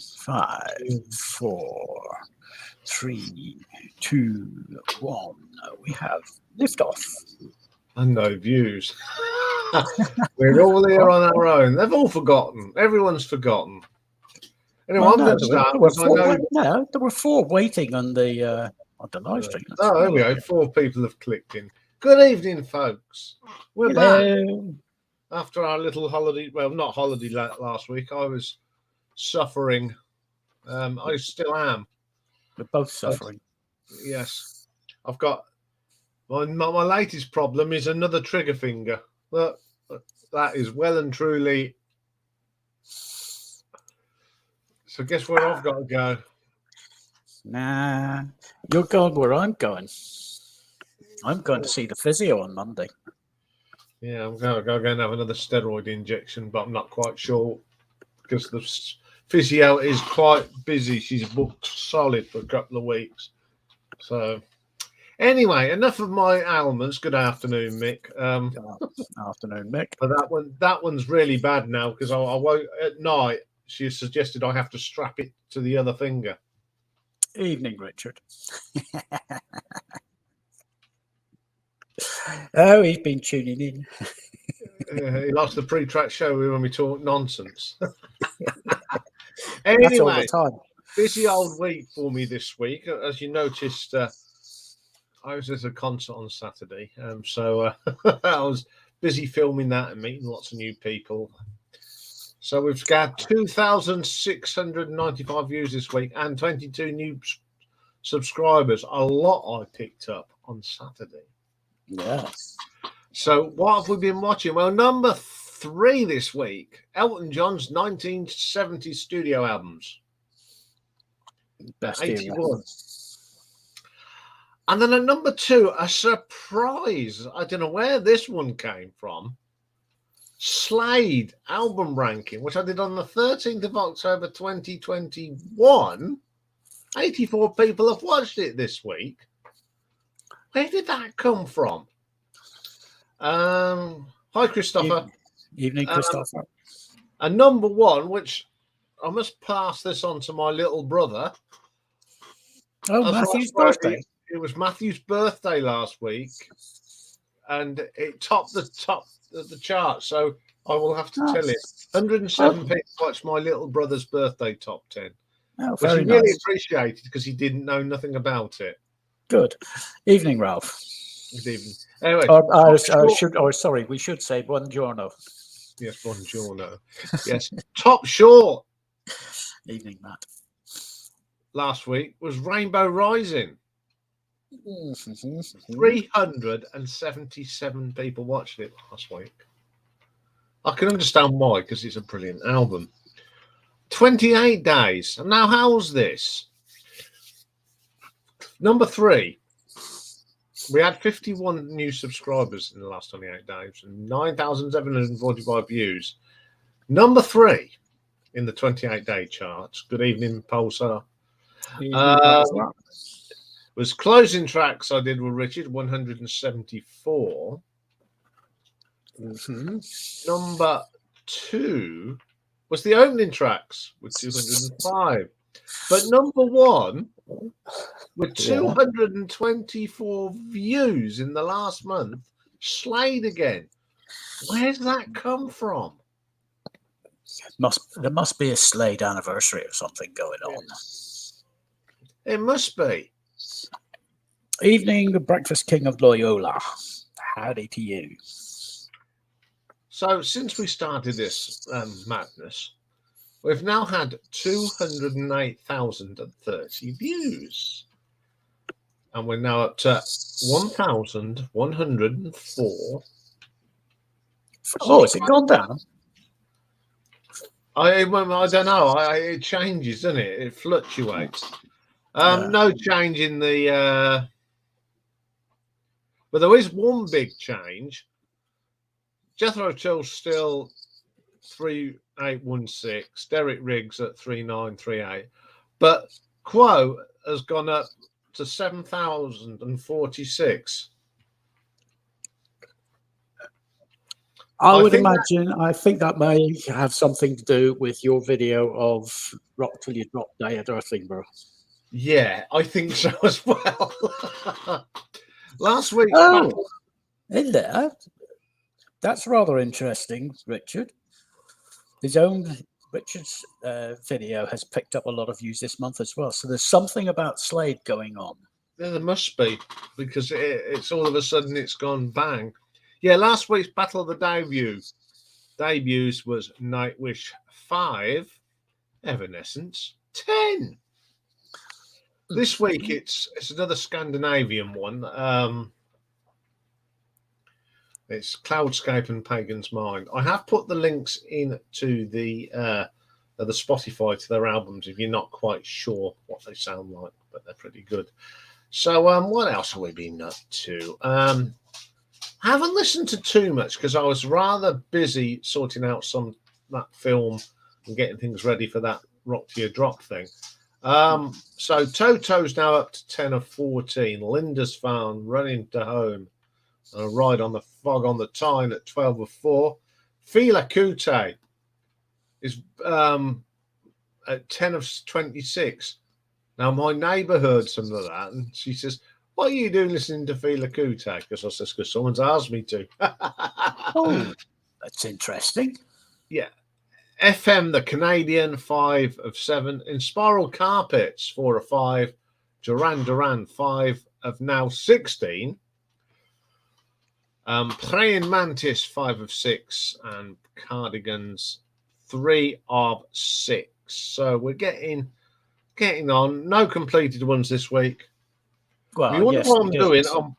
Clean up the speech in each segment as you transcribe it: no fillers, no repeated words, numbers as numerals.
5, 4, 3, 2, 1. We have liftoff. And no views. We're all here on our own. They've all forgotten. Everyone's forgotten. Anyway, I'm going to start because I know there were 4 waiting on the live stream. Oh, there we go. 4 people have clicked in. Good evening, folks. We're back after our little holiday. Well, not holiday last week. I was suffering. I still am. We're both suffering. Yes, I've got my latest problem is another trigger finger. Look, that is well and truly. So guess where I've got to go? Nah, you're going where I'm going. I'm going to see the physio on Monday. Yeah, I'm going to go and have another steroid injection, but I'm not quite sure because the physio is quite busy. She's booked solid for a couple of weeks. So anyway, enough of my ailments. Good afternoon, Mick. Afternoon, Mick. But that one's really bad now because I woke at night. She suggested I have to strap it to the other finger. Evening, Richard. Oh, he's been tuning in. He likes the pre-track show when we talk nonsense. That's all the time. Busy old week for me this week. As you noticed, I was at a concert on Saturday, so I was busy filming that and meeting lots of new people. So we've got 2,695 views this week and 22 new subscribers. A lot I picked up on Saturday. Yes. So what have we been watching? Well, number 3 this week, Elton John's 1970 studio albums. Best 81. era. And then at number 2, a surprise. I don't know where this one came from. Slade album ranking, which I did on the 13th of October 2021. 84 people have watched it this week. Where did that come from? Hi, Christopher. Evening, Christopher. And number 1, which I must pass this on to my little brother. Oh, Matthew's birthday. It was Matthew's birthday last week, and it topped the chart. So I will have to tell it. 107 people watched my little brother's birthday top 10, which he really appreciated because he didn't know nothing about it. Good evening, Ralph. Good evening. Anyway, we should say buongiorno. Yes, buongiorno. Yes, top short. Evening, Matt. Last week was Rainbow Rising. 377 people watched it last week. I can understand why, because it's a brilliant album. 28 days. And now how's this? Number 3. We had 51 new subscribers in the last 28 days and 9,745 views. Number 3 in the 28-day charts. Good evening, Pulsar. Was Closing Tracks I did with Richard, 174. Number 2 was the Opening Tracks with 205. But number 1 with 224 views in the last month, Slade again. Where's that come from? There must be a Slade anniversary or something going on. It must be. Evening, the Breakfast King of Loyola. Howdy to you. So since we started this madness, we've now had 208,030 views. And we're now up to 1,104. Oh, has it gone down? I don't know. It changes, doesn't it? It fluctuates. No change in the... But there is one big change. Jethro Tull's still 3816. Derek Riggs at 3938. But Quo has gone up to 7,046. I I would think that, imagine. I think that may have something to do with your video of Rock Till You Drop Day at Earthingborough. yeah, I think so as well. Last week's Oh, battle. in there. That's rather interesting, Richard. His own Richard's video has picked up a lot of views this month as well. So there's something about Slade going on. Yeah, there must be, because it's all of a sudden it's gone bang. Yeah, last week's Battle of the debuts was Nightwish 5, Evanescence 10. This week it's another Scandinavian one. It's Cloudscape and Pagan's Mind. I have put the links into the Spotify to their albums if you're not quite sure what they sound like, but they're pretty good. So what else have we been up to? I haven't listened to too much because I was rather busy sorting out that film and getting things ready for that Rock to Your Drop thing. So Toto's now up to 10 of 14. Linda's Found, Running to Home, and a Ride on the Fog on the Tyne at 12 of 4. Fila Kute is at 10 of 26. Now, my neighbour heard some of that, and she says, "What are you doing listening to Fila Kute?" Because I says, "Because someone's asked me to." Oh, that's interesting. Yeah. FM, the Canadian, 5 of 7. In Spiral Carpets, 4 of 5. Duran Duran, 5 of now 16. Praying Mantis, 5 of 6. And Cardigans, 3 of 6. So we're getting on. No completed ones this week. Well, You wonder yes, what we I'm did. doing? I'm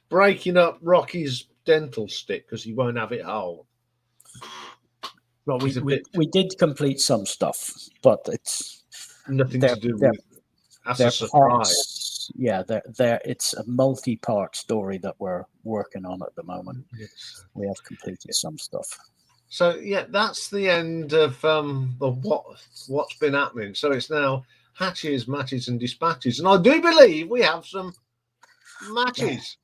breaking up Rocky's dental stick because he won't have it whole. Well, He's a we bit did complete some stuff, but it's nothing they're, to do they're, with. That's a they're surprise. parts. Yeah, they're it's a multi-part story that we're working on at the moment. Yes. We have completed some stuff. So yeah, that's the end of what's been happening. So it's now hatches, matches, and dispatches, and I do believe we have some matches.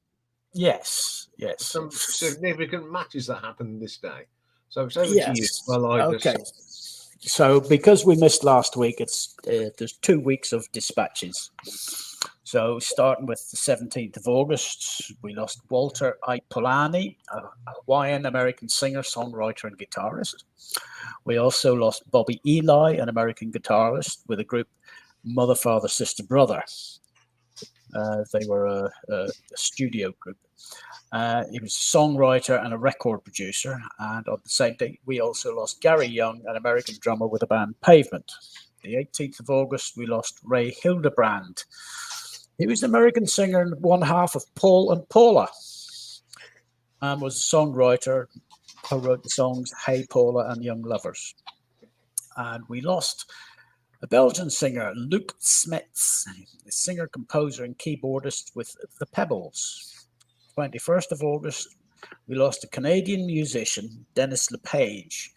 Yes, Some significant matches that happened this day. So it's over to you. yes. Well, Okay. So because we missed last week, it's there's 2 weeks of dispatches. So starting with the 17th of August, we lost Walter Aipolani, a Hawaiian American singer, songwriter, and guitarist. We also lost Bobby Eli, an American guitarist with a group Mother, Father, Sister, Brother. They were a studio group. He was a songwriter and a record producer. And on the same day, we also lost Gary Young, an American drummer with the band Pavement. The 18th of August, we lost Ray Hildebrand. He was an American singer and one half of Paul and Paula, and was a songwriter who wrote the songs Hey Paula and Young Lovers. And we lost a Belgian singer, Luc Smets, a singer, composer, and keyboardist with The Pebbles. 21st of August, we lost a Canadian musician, Dennis LePage.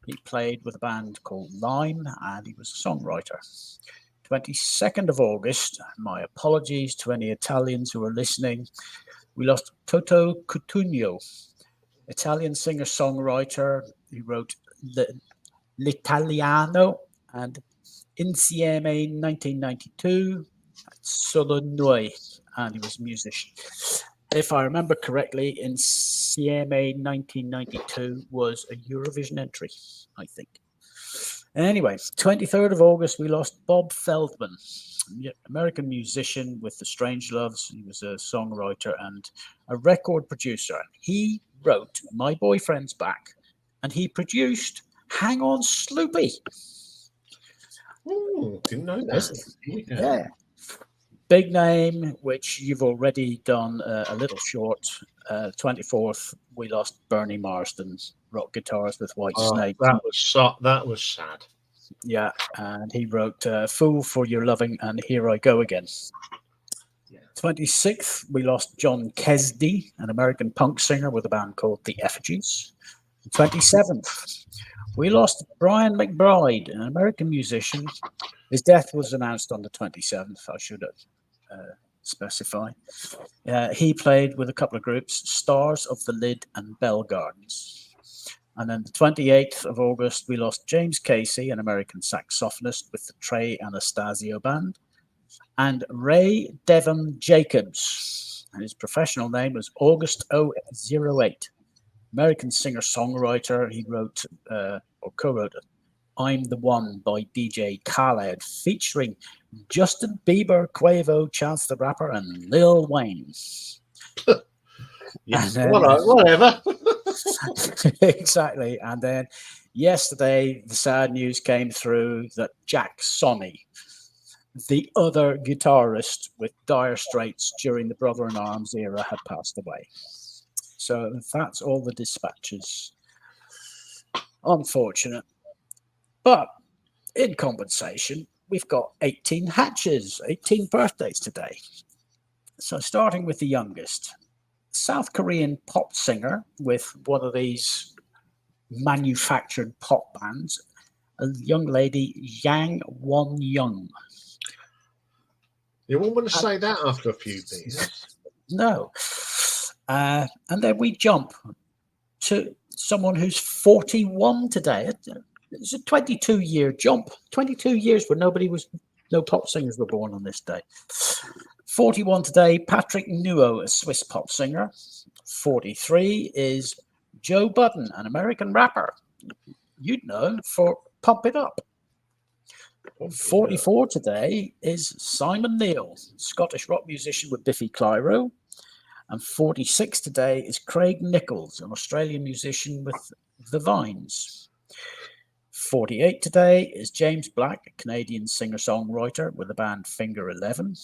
He played with a band called Lime, and he was a songwriter. 22nd of August, my apologies to any Italians who are listening, we lost Toto Cutugno, Italian singer-songwriter. He wrote L'Italiano and Insieme 1992, Solo Noi, and he was a musician. If I remember correctly, Insieme 1992 was a Eurovision entry, I think. Anyway, 23rd of August, we lost Bob Feldman, American musician with the Strangeloves. He was a songwriter and a record producer. He wrote My Boyfriend's Back, and he produced Hang On Sloopy. Oh, didn't know that. Yeah. Big name, which you've already done a little short. 24th, we lost Bernie Marsden, rock guitarist with White Snake. That was sad. Yeah, and he wrote Fool for Your Loving and Here I Go Again. 26th, we lost John Kesdy, an American punk singer with a band called The Effigies. 27th, we lost Brian McBride, an American musician. His death was announced on the 27th, I should specify. He played with a couple of groups, Stars of the Lid and Bell Gardens. And then the 28th of August, we lost James Casey, an American saxophonist with the Trey Anastasio Band, and Ray Devon Jacobs. And his professional name was August 008. American singer-songwriter. He wrote or co-wrote I'm the One by DJ Khaled, featuring Justin Bieber, Quavo, Chance the Rapper, and Lil Wayne. Yeah, Then, whatever. exactly. And then yesterday, the sad news came through that Jack Sonny, the other guitarist with Dire Straits during the Brother in Arms era, had passed away. So that's all the dispatches. Unfortunate. But in compensation, we've got 18 hatches, 18 birthdays today. So starting with the youngest, South Korean pop singer with one of these manufactured pop bands, a young lady, Yang Won-young. You wouldn't want to say that after a few beers. No. And then we jump to someone who's 41 today. It's a 22-year jump. 22 years where no pop singers were born on this day. 41 today, Patrick Nuo, a Swiss pop singer. 43 is Joe Budden, an American rapper. You'd know for Pump It Up. 44 today is Simon Neil, Scottish rock musician with Biffy Clyro. And 46 today is Craig Nichols, an Australian musician with The Vines. 48 today is James Black, a Canadian singer-songwriter with the band Finger 11.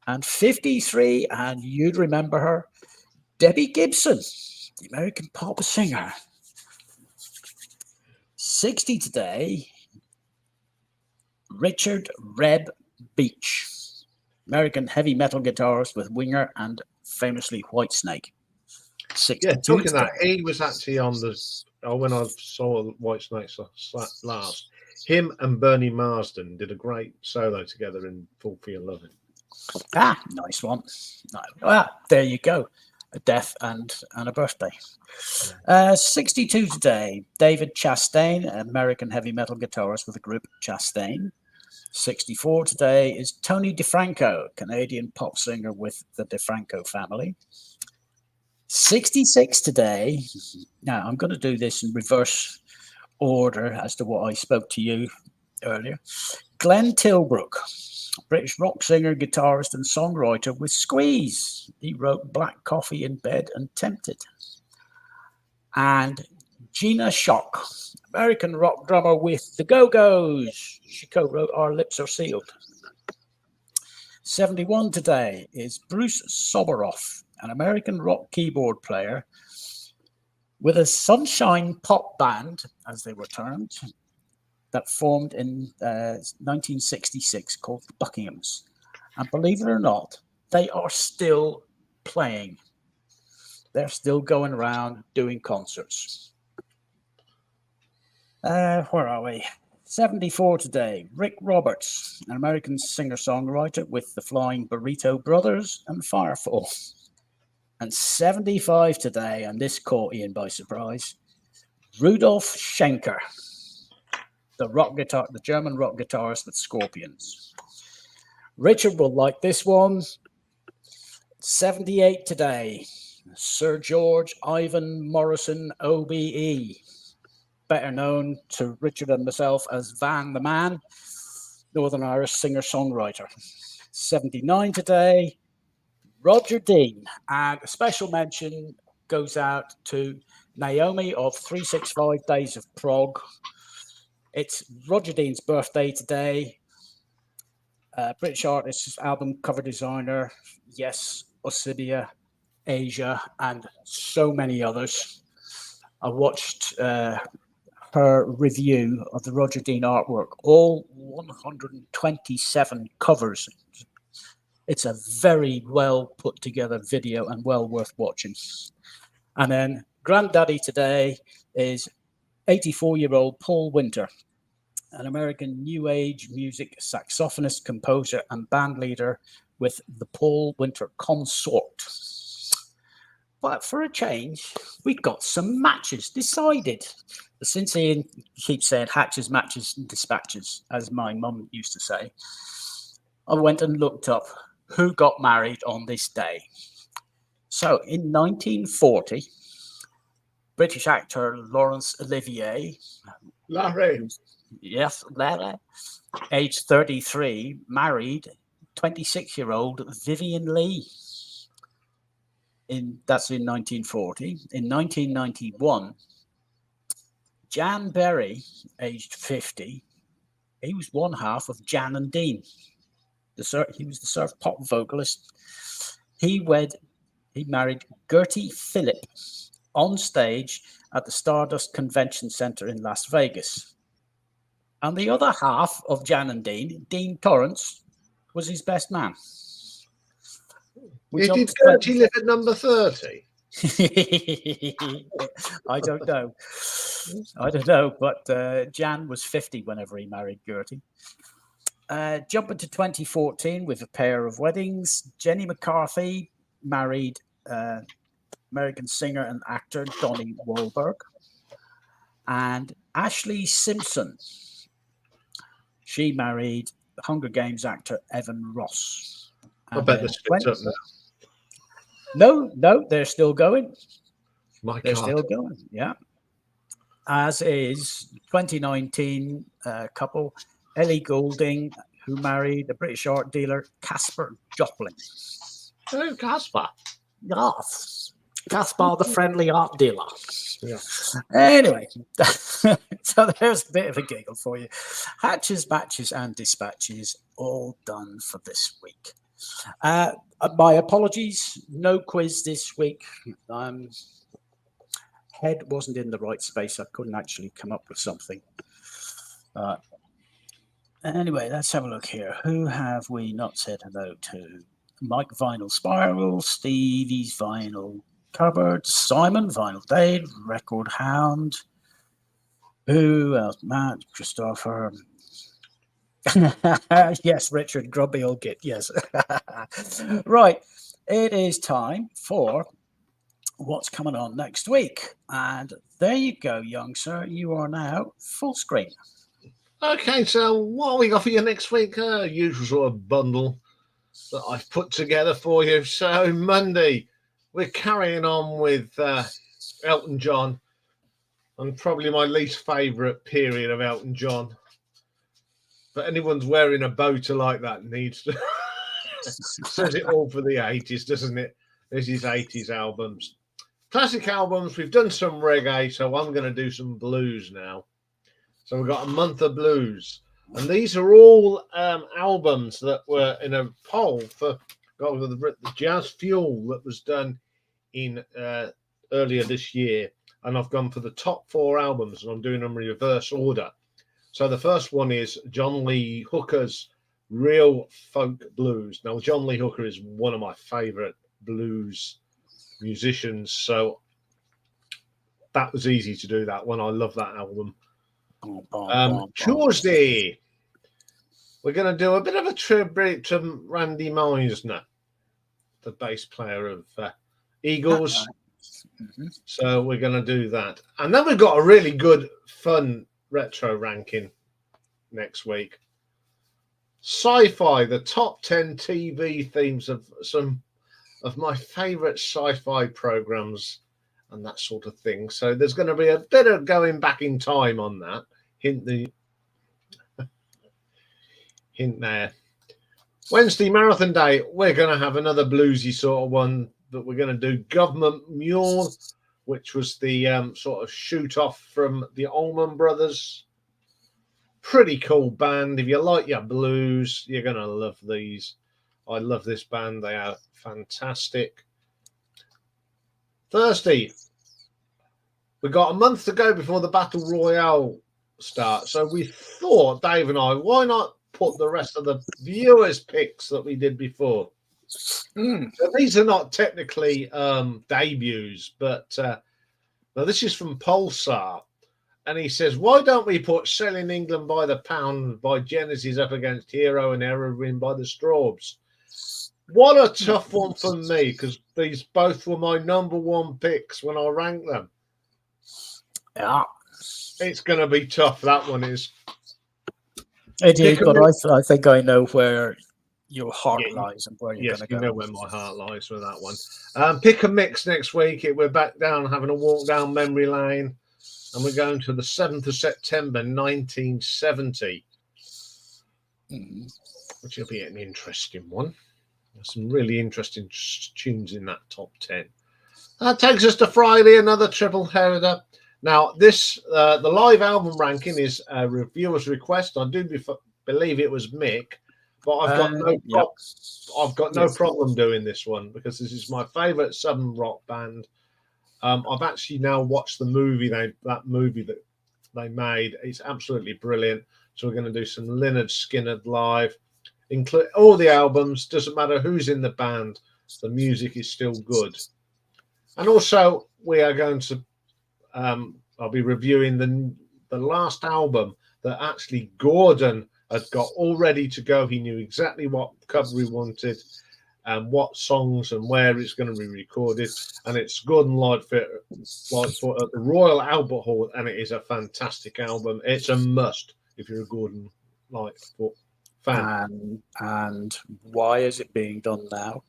And 53, and you'd remember her, Debbie Gibson, the American pop singer. 60 today, Richard Reb Beach, American heavy metal guitarist with Winger and famously Whitesnake. 62 Yeah, talking today. that, he was actually on the. When I saw Whitesnake last, him and Bernie Marsden did a great solo together in Fall for Your Loving. Ah, nice one. No. Well, there you go. A death and a birthday. 62 today, David Chastain, American heavy metal guitarist with the group Chastain. 64 today is Tony DeFranco, Canadian pop singer with the DeFranco family. 66 today. Now, I'm going to do this in reverse order as to what I spoke to you earlier. Glenn Tilbrook, British rock singer, guitarist, and songwriter with Squeeze. He wrote Black Coffee in Bed and Tempted. And Gina Shock, American rock drummer with the Go-Go's. She co-wrote Our Lips Are Sealed. 71 today is Bruce Soboroff, an American rock keyboard player with a sunshine pop band, as they were termed, that formed in 1966 called the Buckinghams. And believe it or not, they are still playing. They're still going around doing concerts. Where are we? 74 today, Rick Roberts, an American singer-songwriter with the Flying Burrito Brothers and Firefall. And 75 today, and this caught Iain by surprise, Rudolf Schenker, the German rock guitarist with Scorpions. Richard will like this one. 78 today, Sir George Ivan Morrison, OBE, better known to Richard and myself as Van the Man, Northern Irish singer-songwriter. 79 today, Roger Dean. And a special mention goes out to Naomi of 365 Days of Prog. It's Roger Dean's birthday today. British artist, album cover designer, yes, Osibia, Asia, and so many others. I watched her review of the Roger Dean artwork, all 127 covers. It's a very well put together video and well worth watching. And then granddaddy today is 84-year-old Paul Winter, an American new age music saxophonist, composer, and band leader with the Paul Winter Consort. But for a change, we got some matches decided. Since Ian keeps saying hatches, matches, and dispatches, as my mum used to say, I went and looked up who got married on this day. So in 1940, British actor Laurence Olivier, Larry. yes, Larry, aged 33, married 26-year-old Vivian Lee. That's in 1940. In 1991, Jan Berry, aged 50, he was one half of Jan and Dean. He was the surf pop vocalist. He married Gertie Phillip on stage at the Stardust Convention Center in Las Vegas. And the other half of Jan and Dean Torrance, was his best man. Did Gertie live at number 30? I don't know. But Jan was 50 whenever he married Gertie. Jumping to 2014 with a pair of weddings. Jenny McCarthy married American singer and actor Donnie Wahlberg. And Ashley Simpson, she married Hunger Games actor Evan Ross. I bet they're split up now. No, they're still going. They're still going, yeah. As is 2019 couple Ellie Goulding, who married the British art dealer Caspar Joplin. Oh, Caspar. Yes. Caspar, the friendly art dealer. Yeah. Anyway, so there's a bit of a giggle for you. Hatches, matches, and dispatches all done for this week. My apologies, no quiz this week. Head wasn't in the right space. I couldn't actually come up with something. Anyway, let's have a look here. Who have we not said hello to? Mike Vinyl Spiral, Stevie's Vinyl Cupboard, Simon Vinyl Dade, Record Hound. Who else? Matt, Christopher. Yes, Richard, grubby old git. Yes. Right. It is time for what's coming on next week. And there you go, young sir. You are now full screen. Okay, so what have we got for you next week? Usual sort of bundle that I've put together for you. So Monday, we're carrying on with Elton John, and probably my least favourite period of Elton John. But anyone's wearing a boater like that needs to says it all for the 80s, doesn't it? This is 80s albums. Classic albums. We've done some reggae, so I'm going to do some blues now. So we've got a month of blues. And these are all albums that were in a poll for the Jazz Fuel that was done in earlier this year. And I've gone for the top 4 albums, and I'm doing them in reverse order. So the first one is John Lee Hooker's Real Folk Blues. Now, John Lee Hooker is one of my favourite blues musicians. So that was easy to do that one. I love that album. Tuesday, we're going to do a bit of a tribute to Randy Meisner, the bass player of Eagles. Mm-hmm. So we're going to do that. And then we've got a really good, fun retro ranking next week. Sci-fi, the top 10 TV themes of some of my favourite sci-fi programs and that sort of thing. So there's going to be a bit of going back in time on that. Hint there. Wednesday, Marathon Day, we're going to have another bluesy sort of one that we're going to do. Government Mule, which was the sort of shoot off from the Allman Brothers. Pretty cool band. If you like your blues, you're going to love these. I love this band. They are fantastic. Thursday, we've got a month to go before the Battle Royale starts. So we thought, Dave and I, why not put the rest of the viewers' picks that we did before? So these are not technically debuts, but now this is from Pulsar. And he says, why don't we put Selling England by the Pound by Genesis up against Hero and Heroin by the Strawbs? What a tough one for me, because these both were my number one picks when I ranked them. Yeah, It's going to be tough. That one is. it is, Pick a but mix. I think I know where your heart Yeah, lies and where you're yes, going to you go. know where my heart lies with that one. Pick a mix next week. We're back down having a walk down memory lane, and we're going to the 7th of September, 1970, which will be an interesting one. There's some really interesting tunes in that top 10. That takes us to Friday, another triple header. Now, this the live album ranking is a reviewer's request. I do believe it was Mick, but I've got no problem doing this one because this is my favourite Southern rock band. I've actually now watched the movie that movie that they made. It's absolutely brilliant. So we're going to do some Lynyrd Skynyrd live, include all the albums. Doesn't matter who's in the band, the music is still good. And also, we are going to. I'll be reviewing the last album that actually Gordon had got all ready to go. He knew exactly what cover he wanted and what songs and where it's going to be recorded. And it's Gordon Lightfoot at the Royal Albert Hall, and it is a fantastic album. It's a must if you're a Gordon Lightfoot fan. And why is it being done now?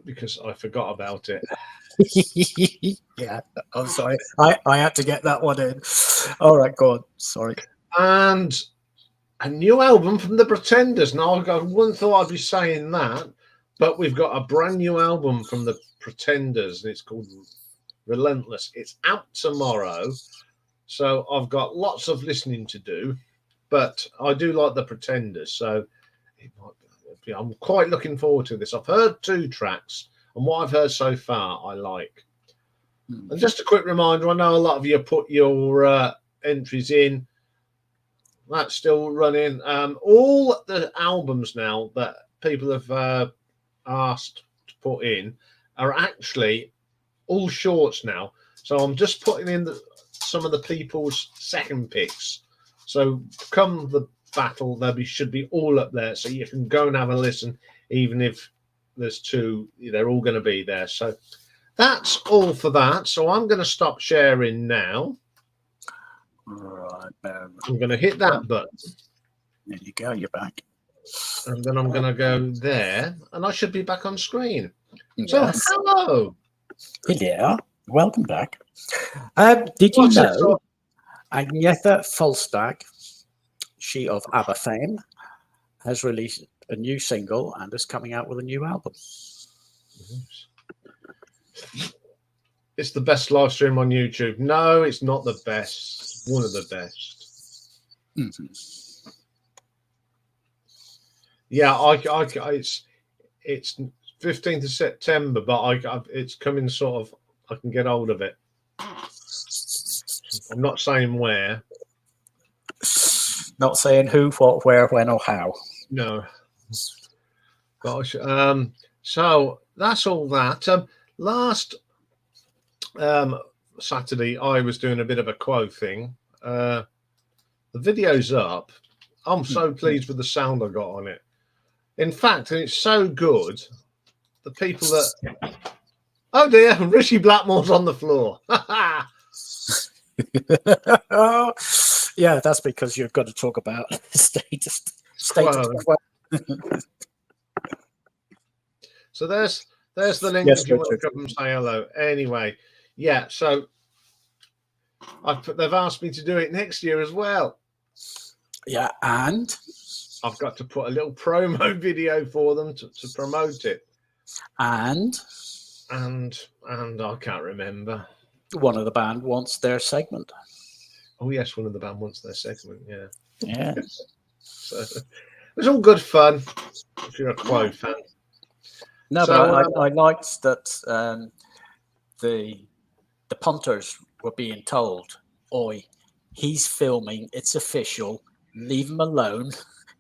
Because I forgot about it. Yeah, I'm sorry. I had to get that one in. All right, go on. Sorry. And a new album from the Pretenders. Now, I wouldn't thought I'd be saying that, but we've got a brand new album from the Pretenders, and it's called Relentless. It's out tomorrow, so I've got lots of listening to do, but I do like the Pretenders, so I'm quite looking forward to this. I've heard 2 tracks, and what I've heard so far, I like. And just a quick reminder, I know a lot of you put your entries in. That's still running. All the albums now that people have asked to put in are actually all shorts now. So I'm just putting in some of the people's second picks. So come the battle, should be all up there. So you can go and have a listen, even if there's 2, they're all going to be there. So that's all for that. So I'm going to stop sharing now. Right. I'm going to hit that button. There you go. You're back. And then I'm going to go there, and I should be back on screen. Yes. So, hello. Hello. Welcome back. Did you know Agnetha Falstad, she of ABBA fame, has released a new single and is coming out with a new album? It's the best live stream on YouTube. No, it's not the best. One of the best. Mm-hmm. Yeah, it's 15th of September, but it's coming sort of. I can get hold of it. I'm not saying where. Not saying who, what, where, when, or how. No. Gosh. So that's all that. Last Saturday, I was doing a bit of a quote thing. The video's up. I'm so pleased with the sound I got on it. In fact, it's so good. The people that. Oh dear, Rishi Blackmore's on the floor. Yeah, that's because you've got to talk about status quo. So there's the link if you want to come and say hello. Anyway, yeah, so they've asked me to do it next year as well. Yeah, and I've got to put a little promo video for them to promote it. And I can't remember. One of the band wants their segment. Oh yes, one of the band wants their segment. Yeah. Yeah. So it was all good fun. If you're a Quo fan. No, so, but I liked that the punters were being told, "Oi, he's filming. It's official. Leave him alone.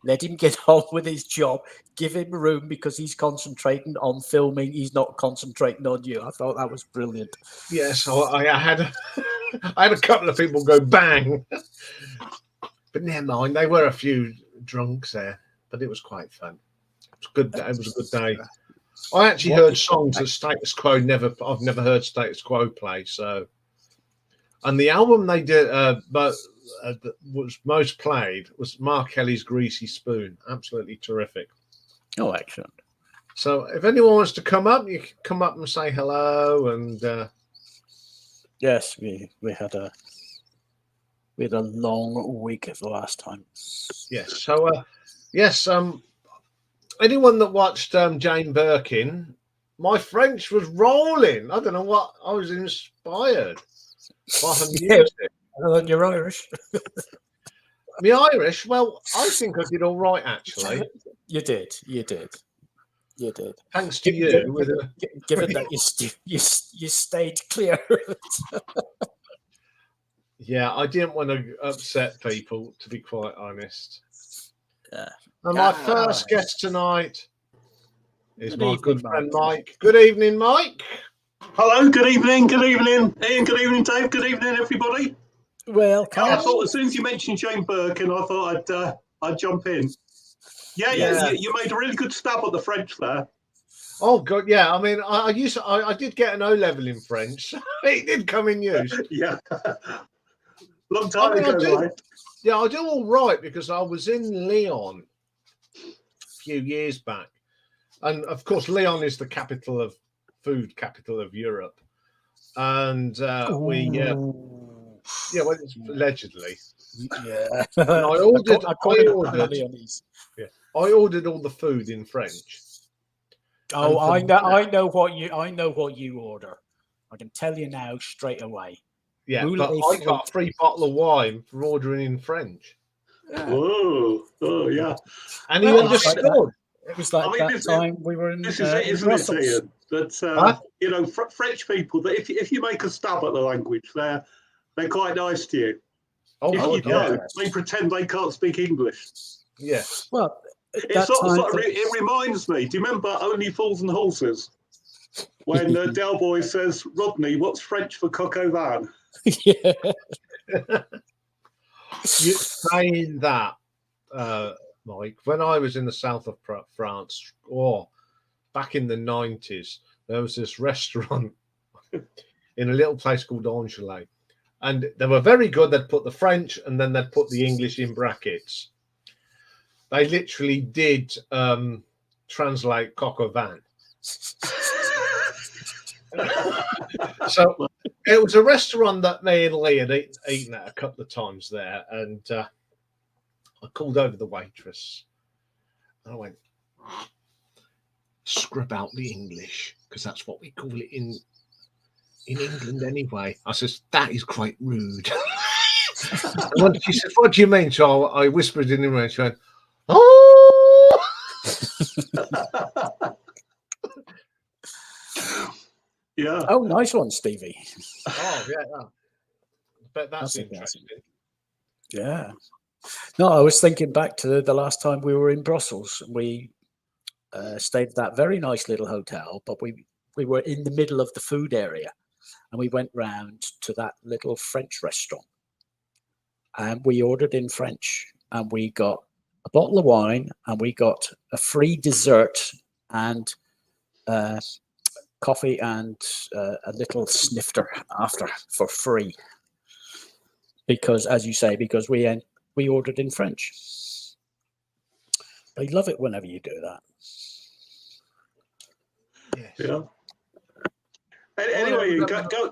Let him get on with his job. Give him room because he's concentrating on filming. He's not concentrating on you." I thought that was brilliant. Yes, I had a couple of people go bang, but never mind. They were a few drunks there, but it was quite fun. It was a good day. It was a good day. I actually What heard is songs that Status Quo I've never heard Status Quo play. So, and the album they did, that was most played was Mark Kelly's "Greasy Spoon." Absolutely terrific. Oh, excellent. So, if anyone wants to come up, you can come up and say hello. And Yes, we had a long week the last time. yes, so yes, anyone that watched Jane Birkin, my French was rolling. I don't know what I was inspired by her music. And you're Irish. Me Irish, well, I think I did all right actually, You did. thanks to you. Given that you stayed clear. Yeah, I didn't want to upset people, to be quite honest. Yeah. And my first guest tonight is Good my evening, good friend Mike. Mike. Good evening, Mike. Hello, good evening, Ian, good evening, Dave, good evening, everybody. Well, I thought as soon as you mentioned Jane Birkin, I thought I'd jump in. Yeah. You made a really good stab at the French there. Oh God, yeah. I mean, I did get an O level in French. It did come in use. Yeah, long time ago, right? Yeah, I do all right because I was in Lyon a few years back, and of course, Lyon is the food capital of Europe, and well, it's allegedly. Yeah. And I ordered all the food in French. Oh, I know what you order. I can tell you now straight away. Yeah, but I got a free bottle of wine for ordering in French. Yeah. Oh, yeah. And he understood. It was like that time we were in. This is it, isn't it, Ian? That French people, that if you make a stab at the language, they're quite nice to you. Oh, if you don't, they pretend they can't speak English. Yes. Well, it reminds me. Do you remember Only Fools and Horses? When Del Boy says, "Rodney, what's French for coq au vin?" Yeah. You saying that, Mike? When I was in the south of France, back in the 90s, there was this restaurant in a little place called Angela, and they were very good. They'd put the French and then they'd put the English in brackets. They literally did translate coq au vin. So it was a restaurant that me and Lee had eaten at a couple of times there, and I called over the waitress and I went, "Scrub out the English, because that's what we call it in England anyway." I says, "That is quite rude." And she said, "What do you mean?" So I whispered in her ear and she went, "Oh." Yeah. Oh, nice one, Stevie. Oh, yeah. But that's interesting. Yeah. No, I was thinking back to the last time we were in Brussels. We stayed at that very nice little hotel, but we were in the middle of the food area, and we went round to that little French restaurant, and we ordered in French, and we got a bottle of wine, and we got a free dessert and coffee and a little snifter after for free, because, as you say, because we ordered in French. They love it whenever you do that. Yes. Yeah. Anyway,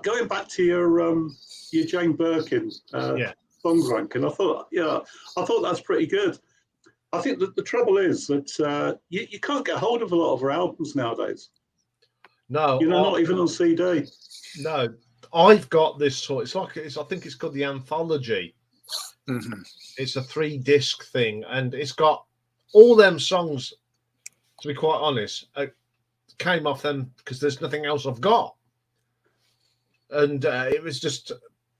going back to your Jane Birkin song ranking, I thought that's pretty good. I think that the trouble is that you can't get hold of a lot of her albums nowadays. No, not even on CD. No, I've got this sort. I think it's called the Anthology. Mm-hmm. It's a 3-disc thing, and it's got all them songs. To be quite honest, came off them because there's nothing else I've got, and it was just.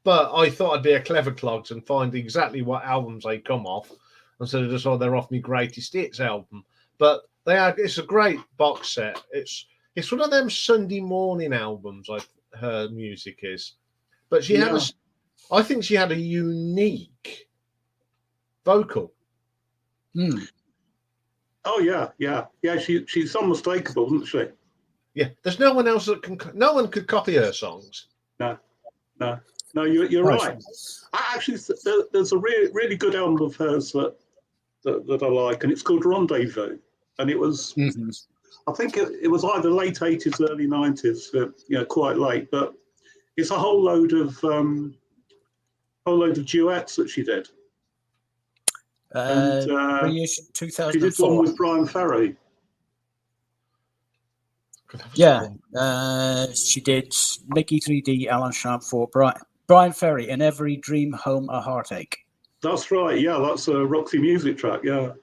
But I thought I'd be a clever clogs and find exactly what albums they come off, instead of just they're off me greatest hits album. But it's a great box set. It's one of them Sunday morning albums. Her music is, but I think she had a unique vocal. Oh yeah. She's unmistakable, isn't she? Yeah, there's no one else that can. No one could copy her songs. No. You're right. Actually, there's a really good album of hers that I like, and it's called Rendezvous, and it was. Mm-hmm. I think it was either late 80s, early 90s, quite late, but it's a whole load of duets that she did. And reissued 2004. she did one with Brian Ferry. Yeah, she did Mickey 3D, Alan Chamfort, Brian Ferry, In Every Dream Home a Heartache. That's right. Yeah, that's a Roxy Music track. Yeah.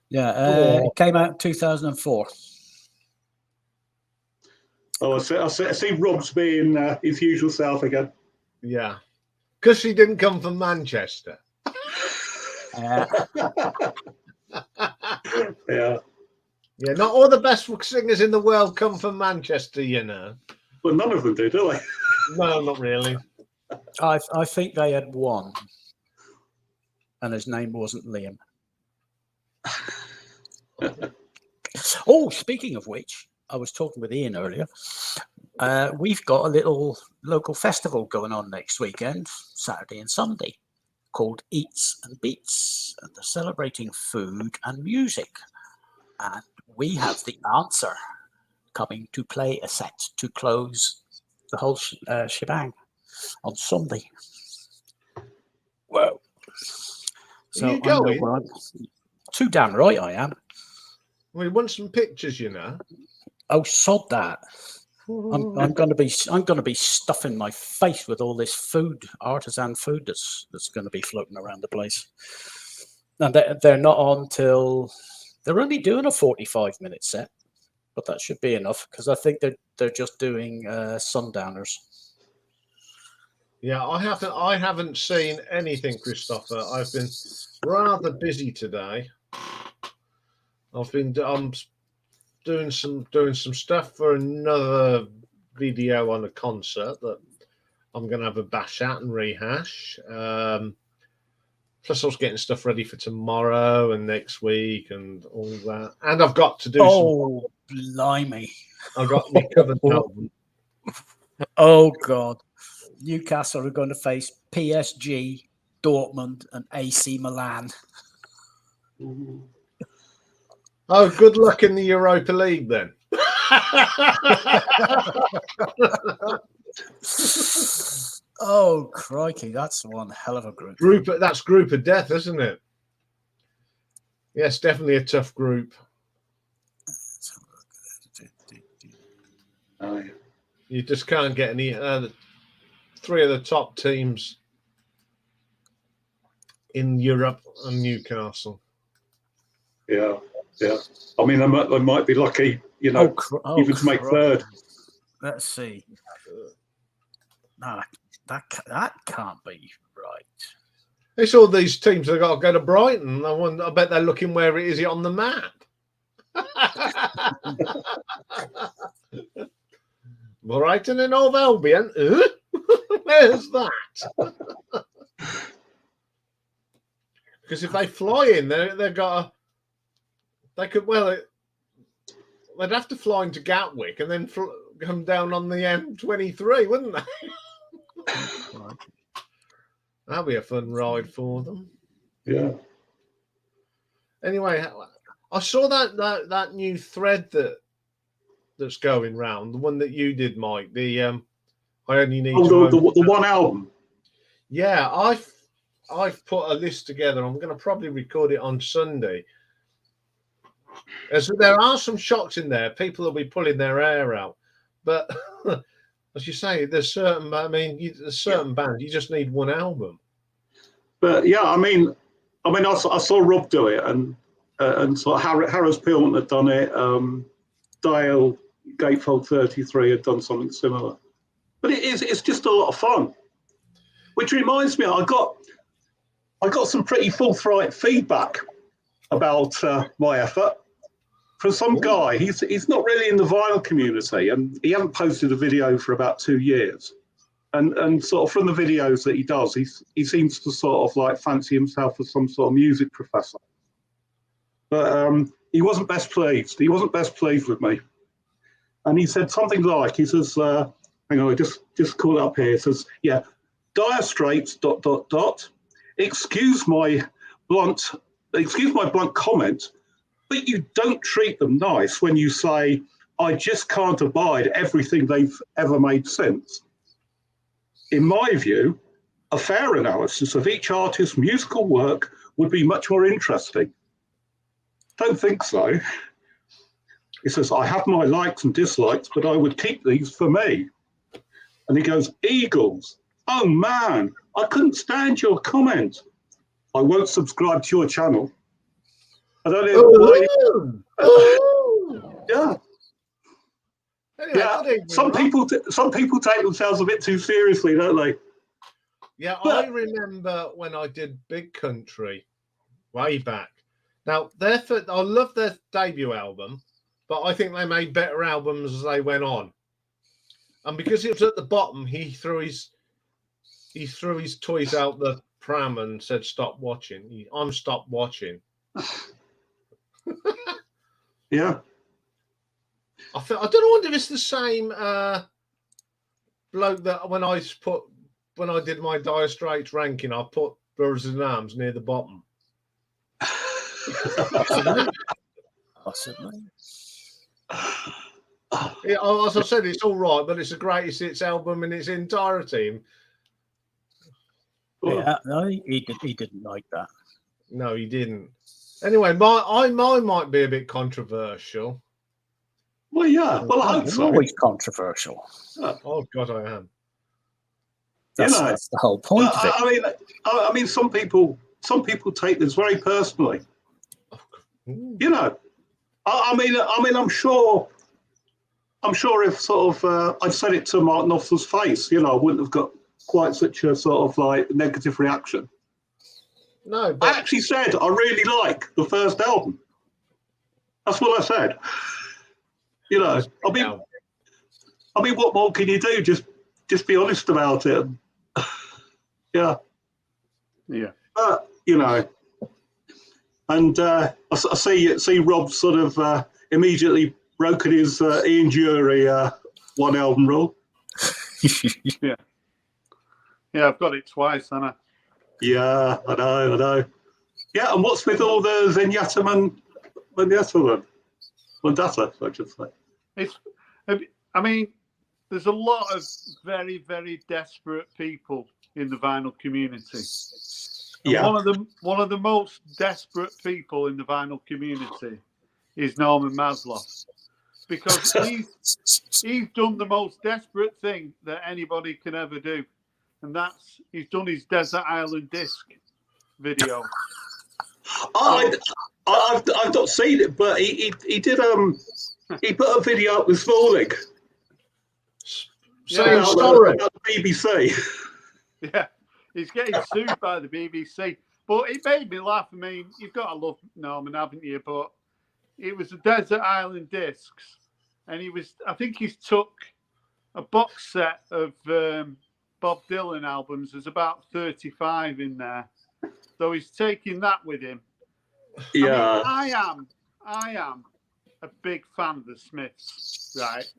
It came out in 2004. Oh, I see Rob's being his usual self again. Yeah, because she didn't come from Manchester. Yeah. Yeah, not all the best singers in the world come from Manchester, you know. But none of them do they? No, not really. I think they had one, and his name wasn't Liam. Oh, speaking of which, I was talking with Iain earlier. We've got a little local festival going on next weekend, Saturday and Sunday, called Eats and Beats, and they're celebrating food and music. And we have the Answer coming to play a set to close the whole shebang on Sunday. Whoa. So you going? Too damn right I am. We want some pictures, you know. Oh, sod that. I'm going to be stuffing my face with all this food, artisan food that's going to be floating around the place. And they're not on till they're only doing a 45-minute set, but that should be enough because I think they're just doing sundowners. Yeah, I haven't seen anything, Christopher. I've been rather busy today. I'm doing some stuff for another video on a concert that I'm going to have a bash at and rehash. Plus, I was getting stuff ready for tomorrow and next week and all that. And I've got to do blimey! I've got my covered album. Oh God! Newcastle are going to face PSG, Dortmund, and AC Milan. Oh, good luck in the Europa League then. Oh, crikey, that's one hell of a group. That's group of death, isn't it? Yes, definitely a tough group. Oh, yeah. You just can't get any. Three of the top teams in Europe and Newcastle. Yeah. I mean, they might be lucky, even to make third. Let's see. No, that can't be right. It's all these teams that got to go to Brighton. I bet they're looking where it is on the map. Brighton and Hove Albion. Where's that? Because if they fly in, they've got. They could they'd have to fly into Gatwick and then come down on the M23, wouldn't they? That'd be a fun ride for them. Yeah. Anyway, I saw that new thread that's going round, the one that you did, Mike. The I only need the one album. Yeah, I've put a list together. I'm going to probably record it on Sunday. As there are some shocks in there, people will be pulling their hair out. But as you say, there's certain bands you just need one album. But yeah, I mean, I saw Rob do it, and so Harris Pilman had done it. Dale Gatefold 33 had done something similar. But it's just a lot of fun. Which reminds me, I got some pretty forthright feedback about my effort from some guy. He's not really in the vinyl community, and he hasn't posted a video for about 2 years. And sort of from the videos that he does, he seems to sort of like fancy himself as some sort of music professor. but he wasn't best pleased. He wasn't best pleased with me. And he said something like, he says, hang on, I just call it up here. He says, yeah, Dire Straits, ... Excuse my blunt comment, but you don't treat them nice when you say, I just can't abide everything they've ever made since. In my view, a fair analysis of each artist's musical work would be much more interesting. Don't think so. He says, I have my likes and dislikes, but I would keep these for me. And he goes, Eagles. Oh man, I couldn't stand your comment. I won't subscribe to your channel. I don't know why. Yeah. Anyway, Yeah. Some people take themselves a bit too seriously, don't they? Yeah, I remember when I did Big Country way back. Now, I love their debut album, but I think they made better albums as they went on. And because it was at the bottom, he threw his toys out the pram and said, "Stop watching." I'm stopped watching. Yeah. I don't know if it's the same bloke that when I did my Dire Straits ranking, I put Brothers in Arms near the bottom. Possibly. Yeah, as I said, it's all right, but it's the greatest hits album in its entirety. Yeah, no, he didn't like that. No, he didn't. Anyway, mine might be a bit controversial. Well, yeah. Well, I hope It's so. always controversial. Oh God, I am. That's the whole point of it. I mean, some people take this very personally. You know, I mean, I'm sure if sort of I'd said it to Mark Knopfler's face, you know, I wouldn't have got quite such a sort of like negative reaction. No, but I actually said I really like the first album. That's what I said. You know, I mean, what more can you do? Just be honest about it. Yeah. But you know, and I see Rob sort of immediately broken his Ian Jury one album rule. Yeah, I've got it twice, haven't I? Yeah, I know. Yeah, and what's with all the Zenyatta Vendetta, I should say. I mean, there's a lot of very, very desperate people in the vinyl community. And Yeah. one of the most desperate people in the vinyl community is Norman Maslow, because he's done the most desperate thing that anybody can ever do, and that's he's done his Desert Island Disc video. I've not seen it, but he did he put a video up this morning. Saying sorry about the BBC. Yeah, he's getting sued by the BBC. But it made me laugh. I mean, you've got to love Norman, haven't you? But it was the Desert Island Discs, and I think he's took a box set of Bob Dylan albums. There's about 35 in there. So he's taking that with him. Yeah. I am a big fan of the Smiths, right?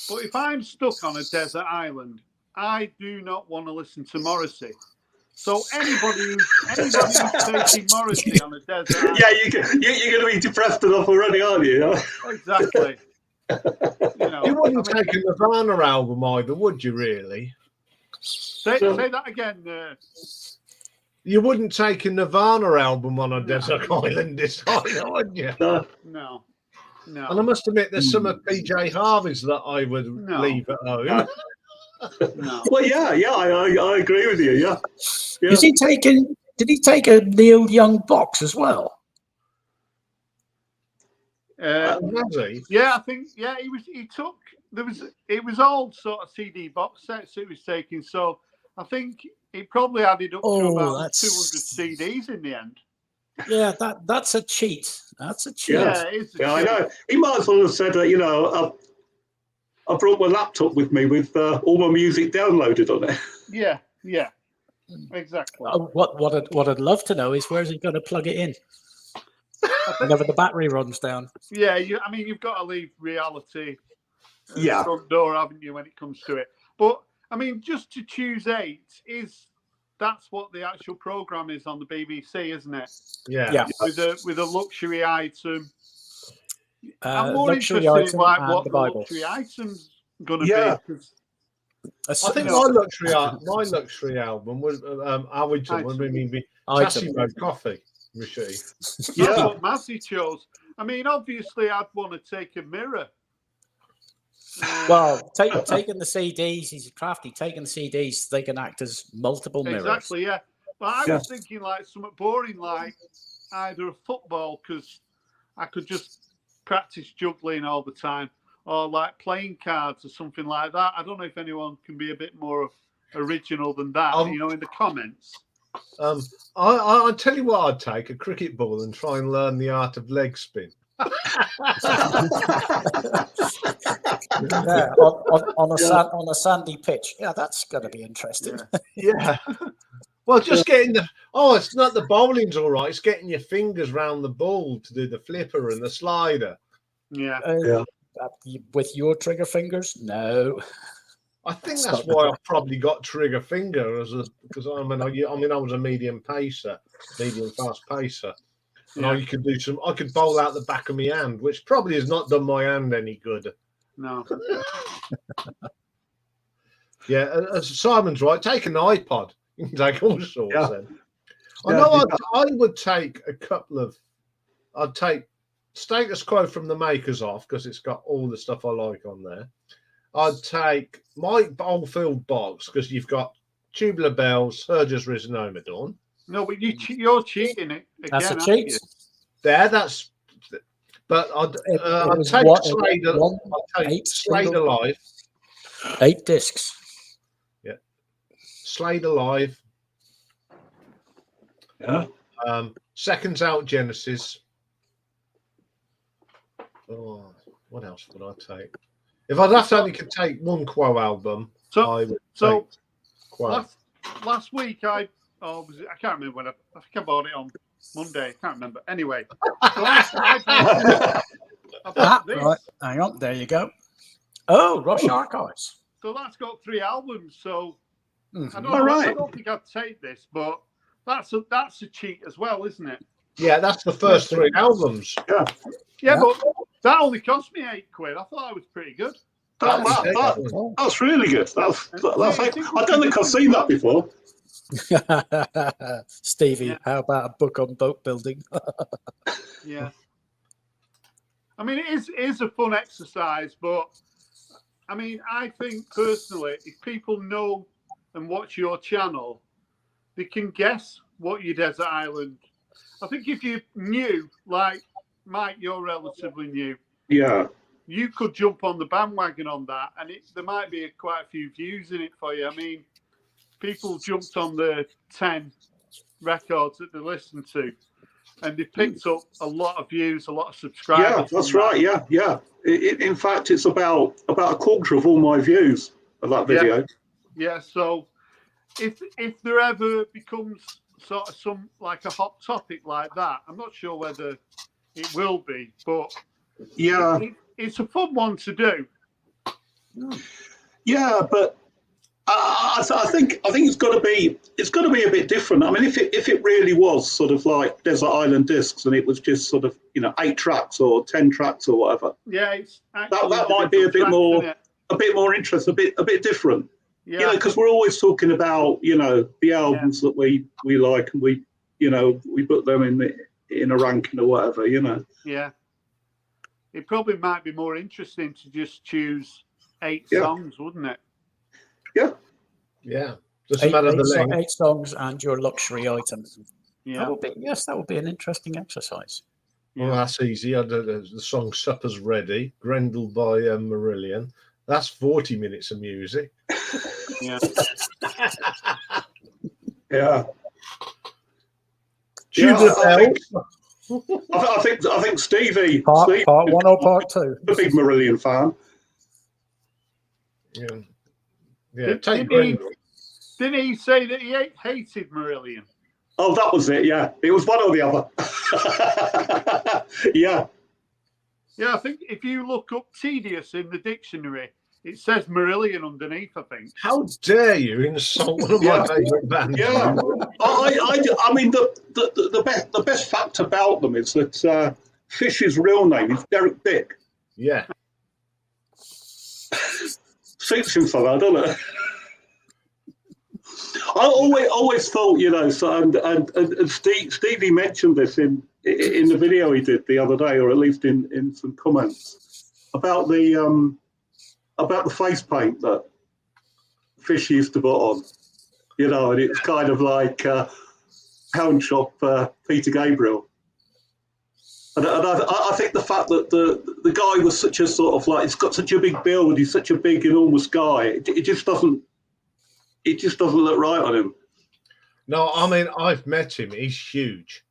But if I'm stuck on a desert island, I do not want to listen to Morrissey. So anybody who's taking Morrissey on a desert island, you're going to be depressed enough already, aren't you? Exactly. You wouldn't take a Nirvana album either, would you? Really? Say that again. You wouldn't take a Nirvana album on a desert island, would you? No. And I must admit, there's some of PJ Harvey's that I would leave at home. No. Well, yeah, I agree with you. Yeah. Did he take a Neil Young box as well? Has he? Yeah, I think it was all sort of CD box sets it was taking. So I think it probably added up to about 200 CDs in the end. Yeah, that's a cheat. That's a cheat. Yeah, it is a cheat. I know. He might as well have said, I brought my laptop with me with all my music downloaded on it. Yeah, exactly. What I'd love to know is where's he going to plug it in? I Whenever the battery runs down. Yeah, I mean, you've got to leave reality at Yeah. the front door, haven't you, when it comes to it? But I mean, just to choose 8 that's what the actual program is on the BBC, isn't it? Yeah. With a luxury item. I'm more Luxury interested in item like and what the the Bible. luxury item's going to Yeah. be. 'Cause I think my luxury album was Alwynton would be Chassis Road Coffee machine. That's what Mazzy chose. I mean, obviously, I'd want to take a mirror. Well, taking the CDs, he's crafty. Taking the CDs, they can act as multiple mirrors. Exactly, yeah. But I was thinking like something boring, like either a football, because I could just practice juggling all the time, or like playing cards or something like that. I don't know if anyone can be a bit more original than that, in the comments. I'll tell you what I'd take, a cricket ball and try and learn the art of leg spin. Yeah, on a sandy pitch. Yeah, that's going to be interesting. Yeah. Well, just getting it's not the bowling's all right. It's getting your fingers round the ball to do the flipper and the slider. Yeah. With your trigger fingers? No. I think that's why I've probably got trigger finger because I was a medium fast pacer. And I could bowl out the back of my hand, which probably has not done my hand any good. No. Yeah, as Simon's right, take an iPod. You can take all sorts then. I would take a couple of I'd take Status Quo from the makers off because it's got all the stuff I like on there. I'd take Mike Oldfield box because you've got Tubular Bells, Surge's Risen Dawn. No, but you're cheating it again. That's a cheat. But I'd take Slade Alive. 8 discs. Yeah. Slade Alive. Yeah. Seconds Out Genesis. Oh, what else would I take? If I'd have to only could take one Quo album, I would take Quo. Last week I can't remember when I think I bought it on Monday. I can't remember. Anyway, so I bought this. Right, hang on. There you go. Oh, Rush Archives. So that's got 3 albums. So I don't think I'd take this, but that's a cheat as well, isn't it? Yeah, that's the first 3 albums. Yeah, but that only cost me £8. I thought that was pretty good. That's really good. I don't think I've seen that before. Stevie, how about a book on boat building? Yeah. I mean, it is a fun exercise, but I mean, I think personally, if people know and watch your channel, they can guess what your desert island. I think if you're new, like Mike, you're relatively new. Yeah. You could jump on the bandwagon on that, and there might be quite a few views in it for you. I mean, people jumped on the 10 records that they listened to, and they picked up a lot of views, a lot of subscribers. Yeah, that's right. Yeah. In fact, it's about a quarter of all my views of that video. Yeah. So if there ever becomes sort of some like a hot topic like that, I'm not sure whether it will be, but it's a fun one to do. Yeah, but I think it's got to be a bit different. I mean, if it really was sort of like Desert Island Discs and it was just sort of 8 tracks or 10 tracks or whatever. Yeah, it's that might be a bit more interesting, a bit different. Yeah, because we're always talking about the albums that we like and we put them in a ranking or whatever. Yeah, it probably might be more interesting to just choose 8 songs, wouldn't it? Yeah. Doesn't matter the length. 8 songs and your luxury items. Yeah. That would be an interesting exercise. Well, that's easy. I did the song Supper's Ready, Grendel by Marillion. That's 40 minutes of music. Yeah. Yeah. I think Stevie. Part 1 or part 2? A big Marillion fan. Yeah. Didn't he say that he hated Marillion? Oh, that was it. Yeah, it was one or the other. Yeah. Yeah, I think if you look up tedious in the dictionary, it says Marillion underneath, I think. How dare you insult one of my favourite bands? Yeah. I mean, the best fact about them is that Fish's real name is Derek Dick. Yeah. Suits him for that, doesn't it? I always thought, so, and Stevie mentioned this in the video he did the other day, or at least in some comments about the face paint that Fish used to put on, and it's kind of like Pound Shop Peter Gabriel. And I think the fact that the guy was such a sort of like, he's got such a big build, he's such a big, enormous guy, it just doesn't look right on him. No, I mean, I've met him. He's huge.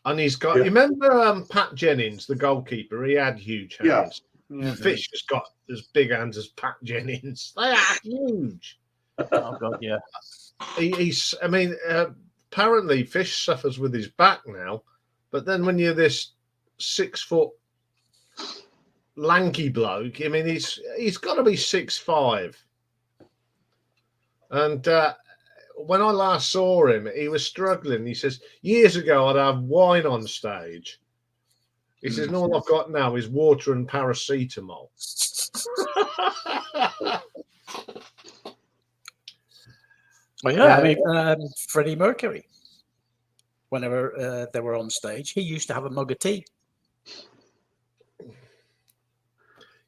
And he's got, you remember Pat Jennings, the goalkeeper? He had huge hands. Yeah. Fish has got as big hands as Pat Jennings. They are huge. Oh, God, yeah. Apparently Fish suffers with his back now. But then when you're this 6 foot lanky bloke, I mean, he's got to be 6'5". And when I last saw him, he was struggling. He says, years ago, I'd have wine on stage. He says, and all I've got now is water and paracetamol. Well, yeah, I mean, Freddie Mercury, whenever they were on stage, he used to have a mug of tea.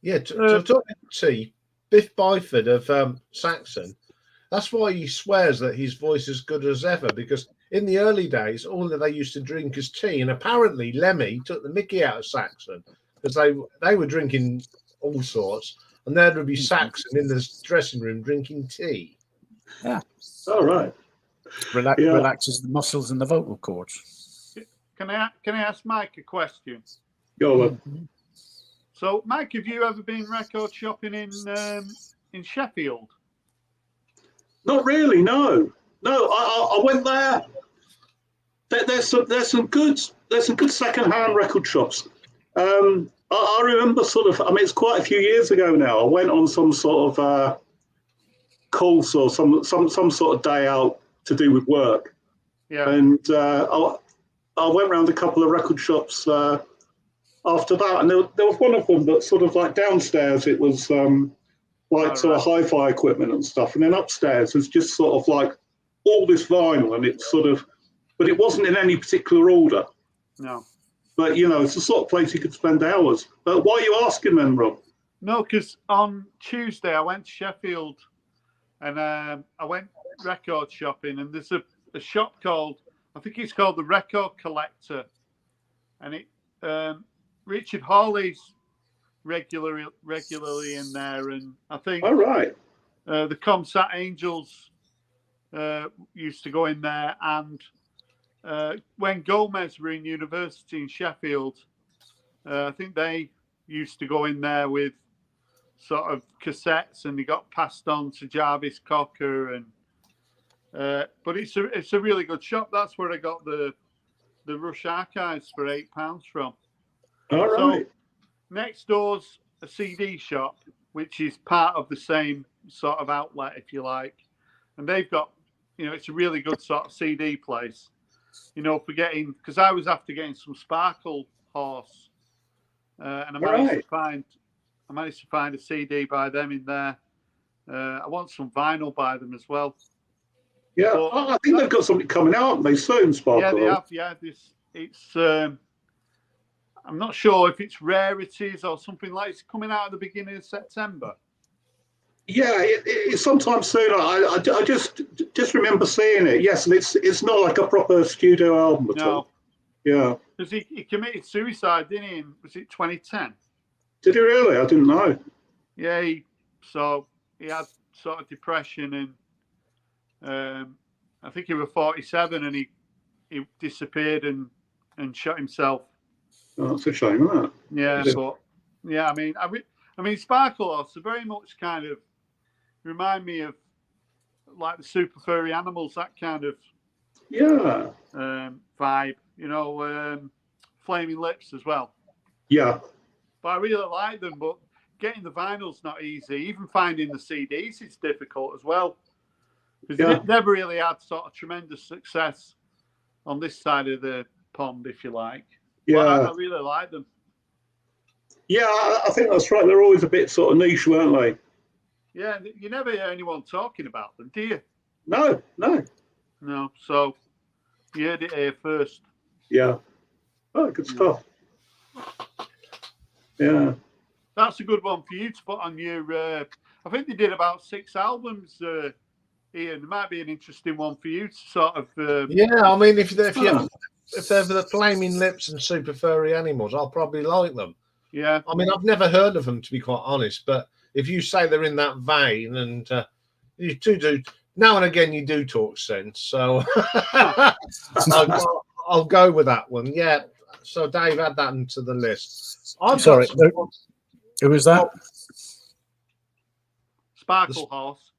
Yeah, talking tea, Biff Byford of Saxon, that's why he swears that his voice is good as ever, because in the early days, all that they used to drink is tea. And apparently Lemmy took the mickey out of Saxon because they were drinking all sorts, and there would be Saxon in the dressing room drinking tea. Yeah. All right. Relaxes the muscles and the vocal cords. Can I ask Mike a question? Go on. So, Mike, have you ever been record shopping in Sheffield? Not really, no. I went there. There's some good second-hand record shops. I remember sort of, I mean, it's quite a few years ago now. I went on some sort of course or some sort of day out to do with work. Yeah. And I went around a couple of record shops after that, and there was one of them that sort of like downstairs it was sort of hi-fi equipment and stuff, and then upstairs was just sort of like all this vinyl, and it's sort of, but it wasn't in any particular order. No. But it's the sort of place you could spend hours. But why are you asking then, Rob? No, because on Tuesday I went to Sheffield, and I went record shopping, and there's a shop called, I think it's called the Record Collector, and it Richard Hawley's regularly in there, and I think all right, the Comsat Angels used to go in there, and when Gomez were in university in Sheffield, I think they used to go in there with sort of cassettes, and they got passed on to Jarvis Cocker, and but it's a really good shop. That's where I got the Rush archives for £8 from. All right. So, next door's a CD shop, which is part of the same sort of outlet, if you like, and they've got, it's a really good sort of CD place. Because I was after getting some Sparkle Horse, and I managed to find a CD by them in there. I want some vinyl by them as well. Yeah, I think they've got something coming out. They soon, Sparkle. Yeah, they have. Yeah, it's. I'm not sure if it's rarities or something like. It's coming out at the beginning of September. Yeah, it's sometime soon. I just remember seeing it. Yes, and it's not like a proper studio album at all. Yeah. Because he committed suicide, didn't he? Was it 2010? Did he really? I didn't know. Yeah, he had sort of depression, and I think he was 47, and he disappeared and shot himself. Oh, that's a shame, isn't it? Yeah, but yeah, I mean, Sparkle Horse are very much kind of remind me of like the Super Furry Animals, that kind of vibe, Flaming Lips as well. Yeah. But I really like them. But getting the vinyl's not easy. Even finding the CDs is difficult as well. Because Yeah. they never really had sort of tremendous success on this side of the pond, if you like. Yeah. But I really like them. Yeah, I think that's right. They're always a bit sort of niche, weren't they? Yeah, you never hear anyone talking about them, do you? No. No. So you heard it here first. Yeah. Oh, good stuff. Yeah. That's a good one for you to put on your. I think they did about 6 albums, Ian. There might be an interesting one for you to sort of. Yeah, I mean, if they're the Flaming Lips and Super Furry Animals, I'll probably like them. Yeah. I mean, I've never heard of them, to be quite honest, but if you say they're in that vein, and you do now and again, you do talk sense, so I'll go with that one. Yeah. So Dave, add that into the list. Sorry, who was that? Sparkle Horse.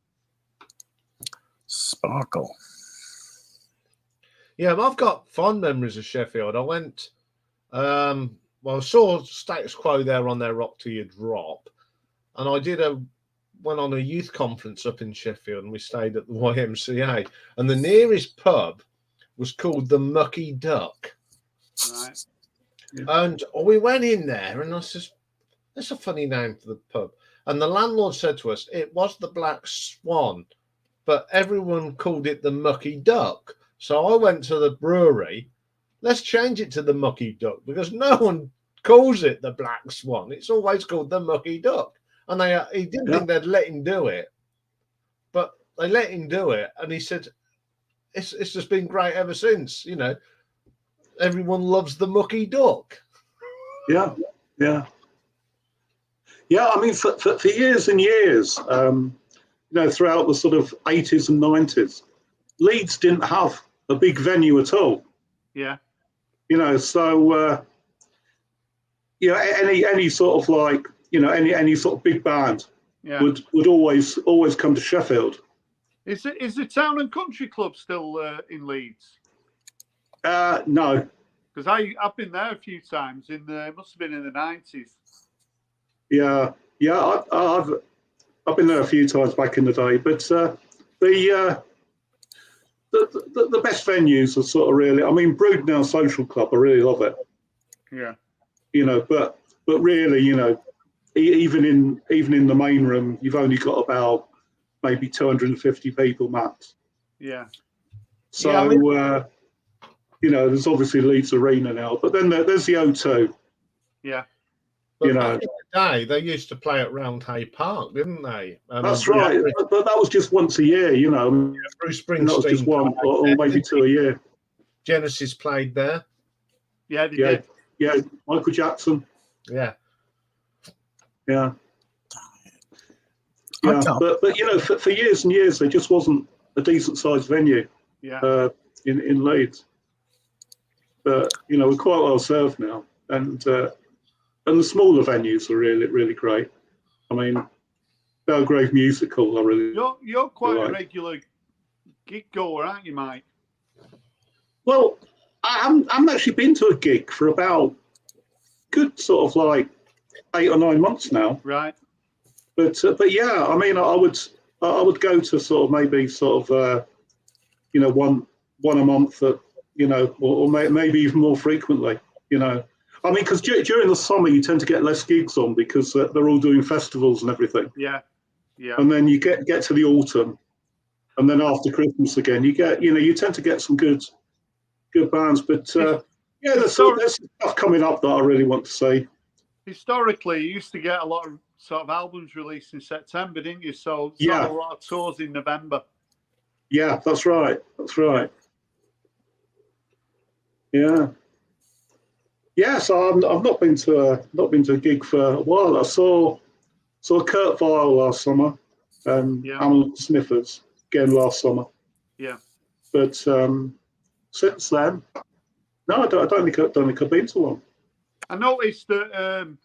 Sparkle. Yeah, I've got fond memories of Sheffield. I went, I saw Status Quo there on their Rock Till You Drop, and I went on a youth conference up in Sheffield, and we stayed at the YMCA, and the nearest pub was called the Mucky Duck. Right. And we went in there, and I said, "That's a funny name for the pub." And the landlord said to us, "It was the Black Swan, but everyone called it the Mucky Duck." So I went to the brewery. Let's change it to the Mucky Duck, because no one calls it the Black Swan. It's always called the Mucky Duck. And he didn't think they'd let him do it, but they let him do it. And he said, it's just been great ever since. You know, everyone loves the Mucky Duck. Yeah. I mean, for years and years, throughout the sort of 80s and 90s, Leeds didn't have a big venue at all. Yeah. So any sort of like any sort of big band would always come to Sheffield. Is the Town and Country Club still in Leeds? No. Because I've been there a few times. It must have been in the 90s. Yeah. I've been there a few times back in the day, but the best venues are sort of really. I mean, Broodnow Social Club. I really love it. Yeah. But really, even in the main room, you've only got about maybe 250 people max. Yeah. So there's obviously Leeds Arena now, but then there's the O2. Yeah. But back in the day, they used to play at Roundhay Park, didn't they? That's right. But that was just once a year, Bruce Springsteen. That was just one or maybe 2 a year. Genesis played there. Yeah, they did. Yeah, Michael Jackson. Yeah. But for years and years, there just wasn't a decent sized venue. Yeah. In Leeds. But we're quite well served now, and the smaller venues are really, really great. I mean, Belgrave Musical, I really. You're quite a regular gig goer, aren't you, Mike? Well, I haven't actually been to a gig for about good sort of like 8 or 9 months now. Right. But yeah, I mean, I would go to sort of maybe sort of one a month, or maybe even more frequently. I mean, because during the summer you tend to get less gigs on because they're all doing festivals and everything. Yeah. And then you get to the autumn, and then after Christmas again, you tend to get some good bands. But there's stuff coming up that I really want to see. Historically, you used to get a lot of sort of albums released in September, didn't you? So a lot of tours in November. Yeah, that's right. Yeah. Yeah, so I've not been to a gig for a while. I saw Kurt Vile last summer, and Hamlet Sniffers again last summer. Yeah. But since then, no, I don't think I've been to one. I noticed that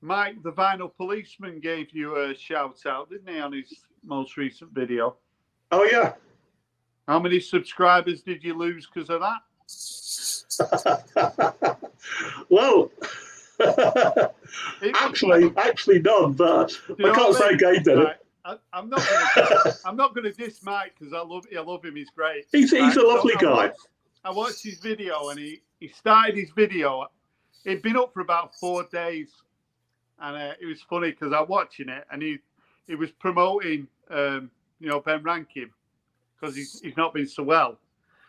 Mike, the Vinyl Policeman, gave you a shout out, didn't he, on his most recent video? Oh yeah. How many subscribers did you lose because of that? Well, actually none, but I can't say Gay did it. I'm not going to diss Mike because I love him. He's great. He's a lovely guy. I watched his video and he started his video. It'd been up for about 4 days, and it was funny because I was watching it and he was promoting Ben Rankin because he's not been so well.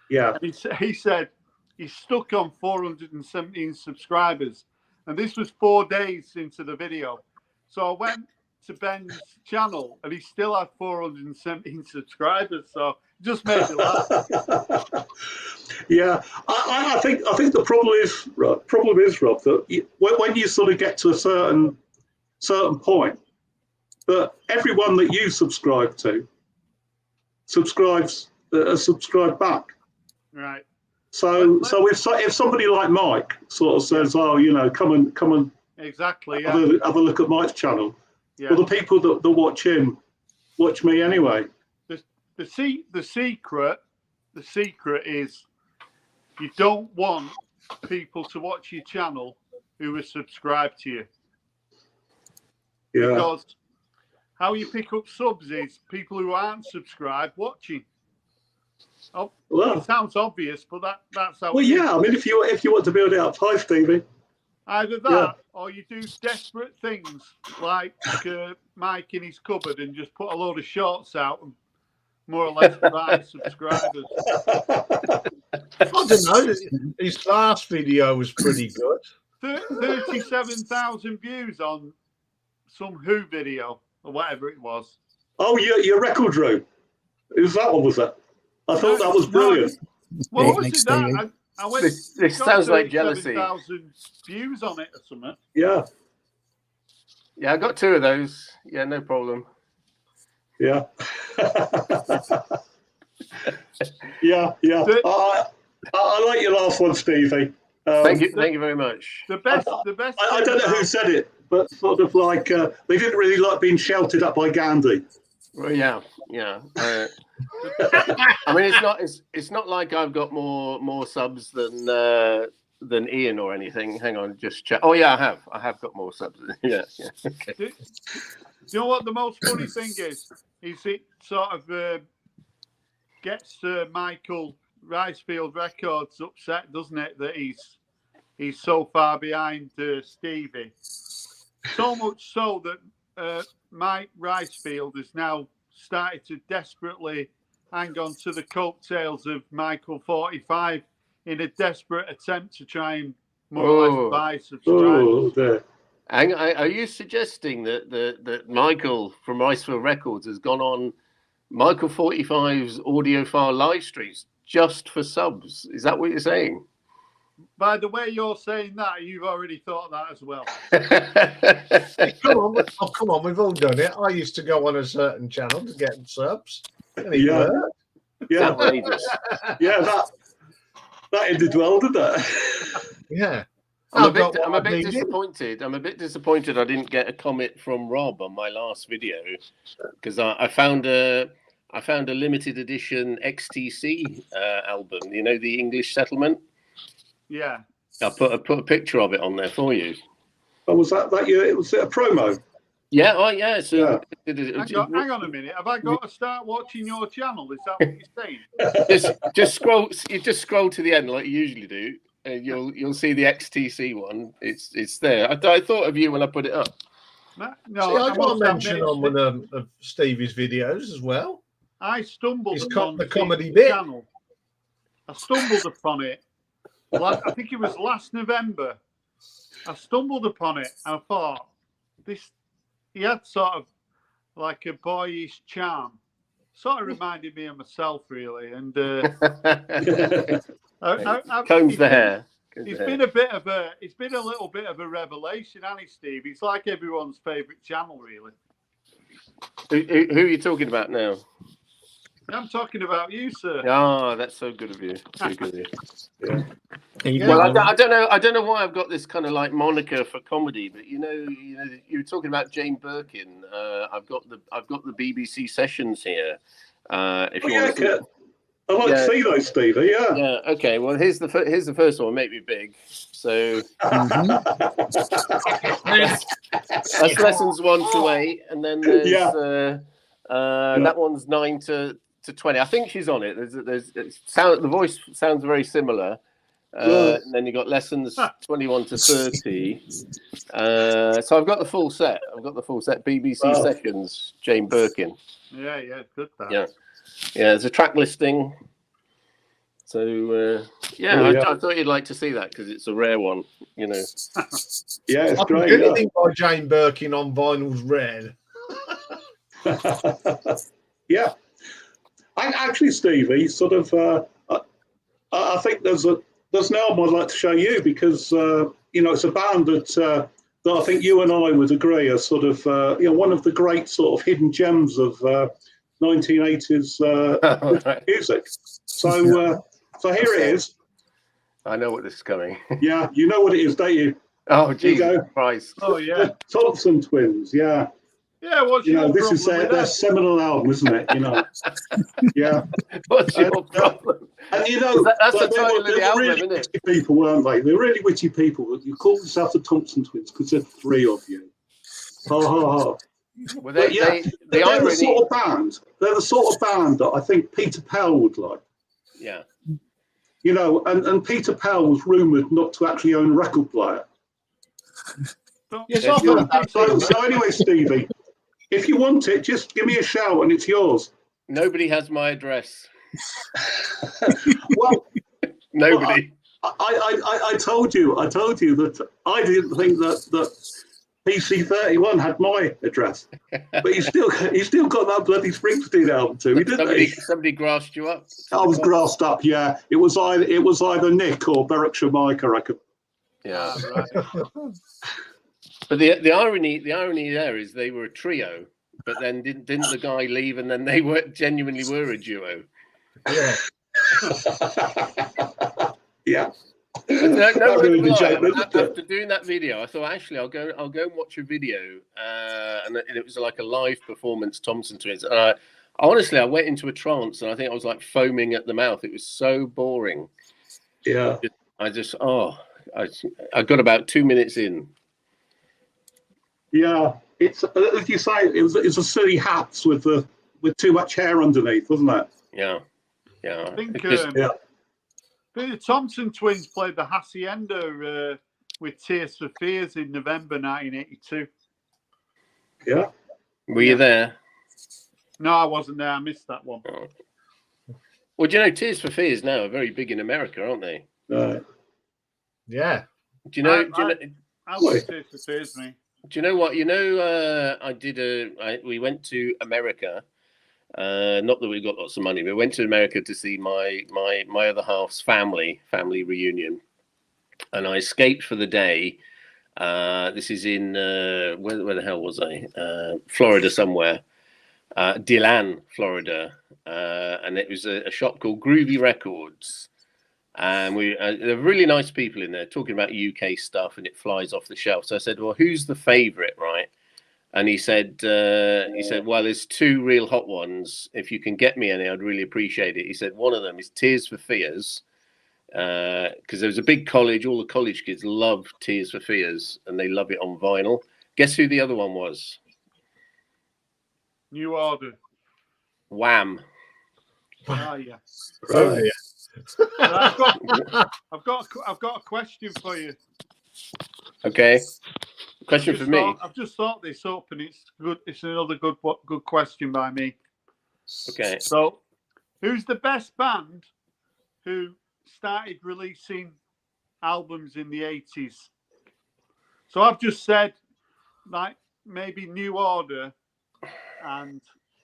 Yeah. And he said he's stuck on 417 subscribers, and this was 4 days into the video. So I went to Ben's channel and he still had 417 subscribers. So it just made me laugh. Yeah, I think the problem is, Rob, that when you sort of get to a certain point, that everyone that you subscribe to subscribe back. Right. So if somebody like Mike sort of says, "Oh, come and exactly, have a look at Mike's channel," well, the people that watch him watch me anyway. The secret is you don't want people to watch your channel who are subscribed to you. Yeah. Because how you pick up subs is people who aren't subscribed watching. Oh, well, it sounds obvious, but that's how. Well, yeah. I mean, if you want to build it up, hi, Stevie. Either that, or you do desperate things like Mike in his cupboard and just put a load of shorts out and more or less buy subscribers. I don't know. His last video was pretty good. 37,000 views on some Who video or whatever it was. Oh, your record room. Who's that one? Was that? I thought that was brilliant. What was it that? I went. This sounds like jealousy. 7,000 views on it or something. Yeah. Yeah, I got 2 of those. Yeah, no problem. Yeah. yeah. I like your last one, Stevie. Thank you very much. The best. I don't know who said it, but sort of like they didn't really like being shouted at by Gandhi. Well, yeah. I mean, it's not like I've got more subs than Iain or anything. Hang on, just check. Oh yeah, I have got more subs. Yeah. Okay. Do you know what the most funny thing is? It sort of gets Michael Ricefield Records upset, doesn't it? That he's so far behind Stevie. So much so that Mike Ricefield has now started to desperately hang on to the coattails of Michael 45 in a desperate attempt to try and more or less buy subscribers. Are you suggesting that Michael from Ricefield Records has gone on Michael 45's audiophile live streams just for subs? Is that what you're saying? By the way you're saying that, you've already thought that as well. Come on, we've all done it. I used to go on a certain channel to get subs. Yeah, outrageous. Yeah, that ended well, didn't it? Yeah. I'm a bit disappointed. I'm a bit disappointed I didn't get a comment from Rob on my last video because I found a limited edition XTC album. The English Settlement. Yeah. I put a picture of it on there for you. Oh, was that year? Was it a promo? Yeah. Oh, yeah. So hang on a minute. Have I got to start watching your channel? Is that what you're saying? just scroll. You just scroll to the end like you usually do, and you'll see the XTC one. It's there. I thought of you when I put it up. No, I got a mention on one of Stevie's videos as well. I stumbled upon the comedy bit. Channel. I stumbled upon it. I think it was last November. I stumbled upon it and I thought, he had sort of like a boyish charm. Sort of reminded me of myself, really. And combs the hair. It's been a little bit of a revelation, hasn't he, Steve? It's like everyone's favourite channel, really. Who are you talking about now? I'm talking about you, sir. Oh, that's so good of you. So good of you. Yeah. Well, I don't know why I've got this kind of like moniker for comedy, but you were talking about Jane Birkin. I've got the BBC sessions here. If you want to I like to see those, Stevie. Yeah. Yeah. Okay. Well, here's the first one. Make me big. So that's lessons 1 to 8, and then there's that one's 9 to 20. I think she's on it. The voice sounds very similar. And then you got lessons 21 to 30. So I've got the full set. BBC Sessions, Jane Birkin. Yeah, good. Yeah. There's a track listing. So I thought you'd like to see that because it's a rare one, you know. Yeah, it's great. Anything by Jane Birkin on vinyl's rare. Yeah. Actually, Stevie, sort of, I think there's an album I'd like to show you because it's a band that I think you and I would agree are sort of one of the great sort of hidden gems of 1980s music. So here it is. I know what this is coming. Yeah, you know what it is, don't you? Oh, Jesus Christ! Oh yeah, the Thompson Twins. Yeah. Yeah, what's your this problem is their seminal album, isn't it? Yeah. What's your problem? And that's the title of the album, really isn't it? Witty people, weren't they? They're really witty people. You call yourself the Thompson Twins because there's 3 of you. Ha ha ha. Well, they're the sort of band. They're the sort of band that I think Peter Powell would like. Yeah. And Peter Powell was rumoured not to actually own a record player. So anyway, Stevie, if you want it, just give me a shout and it's yours. Nobody has my address. Well, nobody. I told you that I didn't think that PC31 had my address, but he still got that bloody Springsteen album too. He didn't. Somebody grassed you up. I was grassed up. Yeah, it was either Nick or Berwickshire Mike, I reckon. Yeah. Right. But the irony there is they were a trio, but then didn't the guy leave, and then they genuinely were a duo. Yeah. Yeah. After doing that video, I thought actually I'll go and watch a video, and it was like a live performance, Thompson Twins. And honestly, I went into a trance, and I think I was like foaming at the mouth. It was so boring. Yeah. I got about 2 minutes in. Yeah, it's as you say, it's a silly hats with too much hair underneath, wasn't it? Yeah. I think the Thompson Twins played the Hacienda with Tears for Fears in November 1982. Yeah. Were you there? No, I wasn't there. I missed that one. Oh. Well, do you know Tears for Fears now are very big in America, aren't they? Yeah. Do you know? I like Tears for Fears, me. Do you know what? We went to America. Not that we got lots of money. We went to America to see my other half's family reunion, and I escaped for the day. This is in where the hell was I? Florida somewhere, DeLand, Florida, and it was a shop called Groovy Records. And they're really nice people in there talking about UK stuff, and it flies off the shelf. So I said, "Well, who's the favourite, right?" And he said, "Well, there's 2 real hot ones. If you can get me any, I'd really appreciate it." He said one of them is Tears for Fears, because there was a big college. All the college kids love Tears for Fears, and they love it on vinyl. Guess who the other one was? New Order. Wham. Ah, yeah. Oh, yeah. I've got a question for you. Okay. Question for me. I've just thought this up, and it's good. It's another good question by me. Okay. So, who's the best band who started releasing albums in the 80s? So I've just said, like, maybe New Order and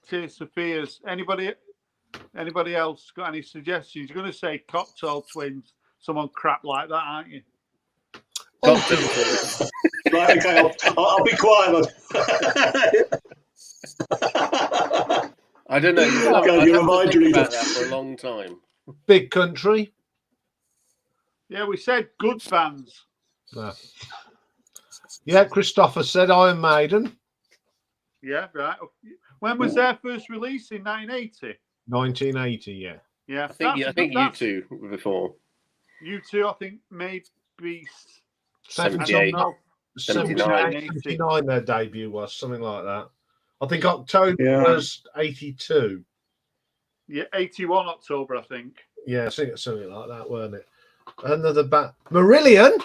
Tears for Fears. Anybody else got any suggestions? You're going to say Cocktail Twins, someone crap like that, aren't you? Cocktail Twins. Right, okay, I'll be quiet. I don't know. I've had to think about that for a long time. Big Country. Yeah, we said good bands. Yeah, Christopher said Iron Maiden. Yeah, right. When was their first release? In 1980? 1980, yeah. Yeah, I think you two before. You two, I think maybe 78, 79. 79 their debut was, something like that. I think October was 82. Yeah, 81 October, I think. Yeah, something like that, weren't it? Another Marillion.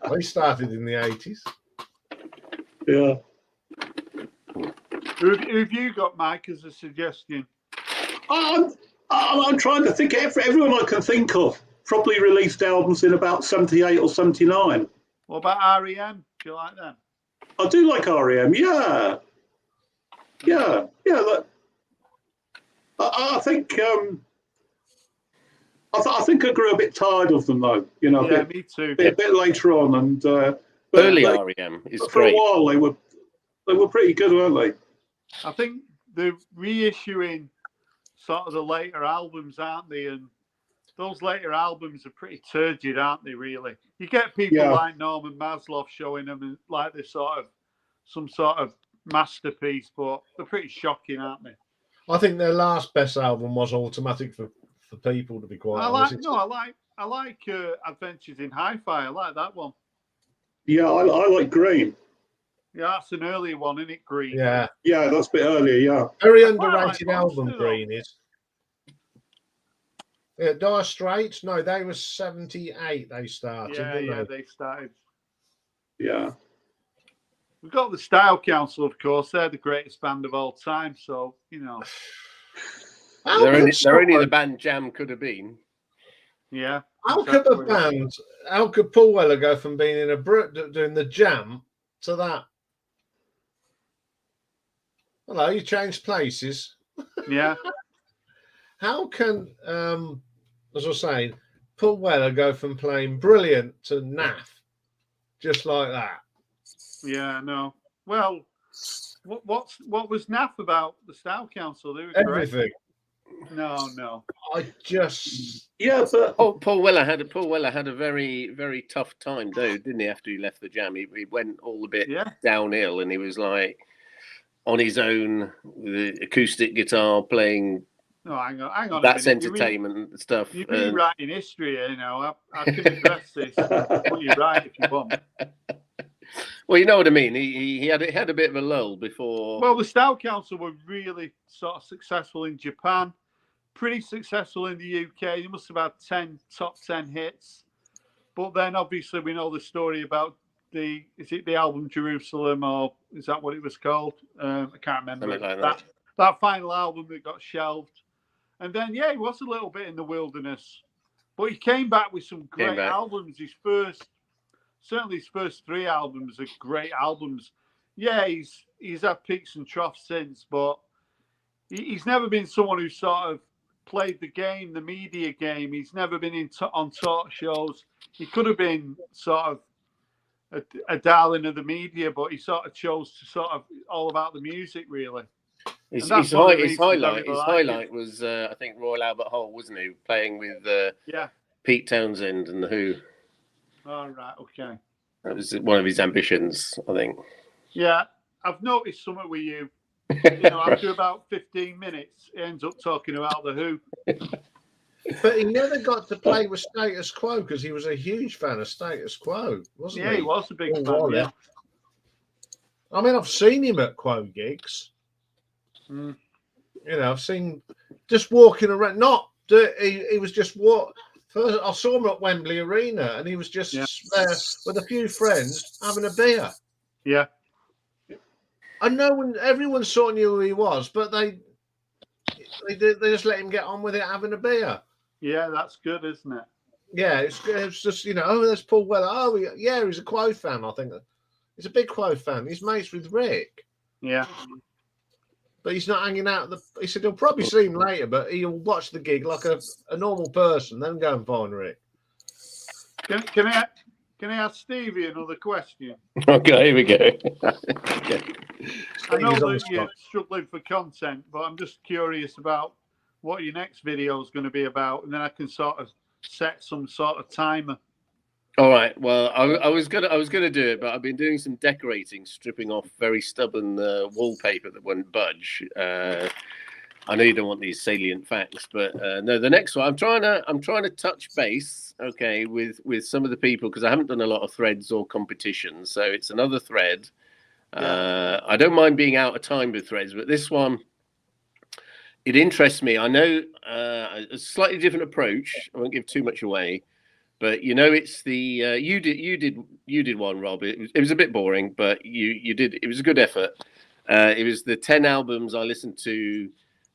They started in the 80s. Yeah. Who have you got, Mike, as a suggestion? I'm trying to think. Everyone I can think of probably released albums in about 78 or 79. What about REM? Do you like them? I do like REM. Yeah. Look, I think. I think I grew a bit tired of them, though. You know, me too. A bit later on, and early REM is for great. a while they were pretty good, weren't they? I think they're reissuing sort of the later albums, aren't they? And those later albums are pretty turgid, aren't they? Really, you get people like Norman Maslow showing them like they're some sort of masterpiece, but they're pretty shocking, aren't they? I think their last best album was Automatic for People, to be quite honest. I like Adventures in Hi-Fi. I like that one. Yeah, I like Green. Yeah, that's an earlier one, isn't it? Green. Yeah, that's a bit earlier. Yeah, very underrated album. Green is. Yeah, Dire Straits. No, they were 78. They started. They started. Yeah. We've got the Style Council, of course. They're the greatest band of all time. So you know. They're only the band Jam could have been. Yeah. How could Paul Weller go from being in doing the Jam to that? Hello, you changed places. Yeah. How can, as I was saying, Paul Weller go from playing brilliant to naff, just like that? Yeah, no. Well, what was naff about the Style Council? They were everything. Great. No. But Paul Weller had a very, very tough time though, didn't he? After he left the Jam, he went all a bit downhill, and he was like on his own with the acoustic guitar playing. No, hang on. That's entertainment stuff. You're rewriting history, you know. I can address this. Put you right if you want. Well, you know what I mean. He had a bit of a lull before. Well, the Style Council were really sort of successful in Japan, pretty successful in the UK. They must have had top 10 hits. But then obviously we know the story about the album Jerusalem, or is that what it was called? I can't remember. Like that final album that got shelved. And then, he was a little bit in the wilderness. But he came back with some great albums. Certainly his first 3 albums are great albums. Yeah, he's had peaks and troughs since, but he's never been someone who sort of played the game, the media game. He's never been on talk shows. He could have been sort of a darling of the media, but he sort of chose to sort of all about the music, really. His highlight was, I think, Royal Albert Hall, wasn't he? Playing with Pete Townsend and The Who. All right, okay. That was one of his ambitions, I think. Yeah, I've noticed something with you. After about 15 minutes, he ends up talking about The Who. But he never got to play with Status Quo because he was a huge fan of Status Quo, wasn't he? Yeah, he was a big fan, yeah. I mean, I've seen him at Quo gigs. Mm. I've seen just walking around. He was just First, I saw him at Wembley Arena, and he was just there with a few friends having a beer. Yeah. And everyone sort of knew who he was, but they just let him get on with it, having a beer. Yeah, that's good, isn't it? Yeah, it's just there's Paul Weller. Oh, he's a Quo fan. I think he's a big Quo fan. He's mates with Rick. Yeah. But he's not hanging out. He said he'll probably see him later, but he'll watch the gig like a normal person, then go and find Rick. Can I ask Stevie another question? Okay, here we go. I know that you're struggling for content, but I'm just curious about what your next video is going to be about, and then I can sort of set some sort of timer. All right. Well, I was gonna do it, but I've been doing some decorating, stripping off very stubborn wallpaper that wouldn't budge. I know you don't want these salient facts, but no, the next one I'm trying to touch base, okay, with some of the people, because I haven't done a lot of threads or competitions, so it's another thread. I don't mind being out of time with threads, but this one, it interests me. I know a slightly different approach. I won't give too much away, but it's the you did one, Rob. It was a bit boring, but you did. It was a good effort. It was the 10 albums I listened to,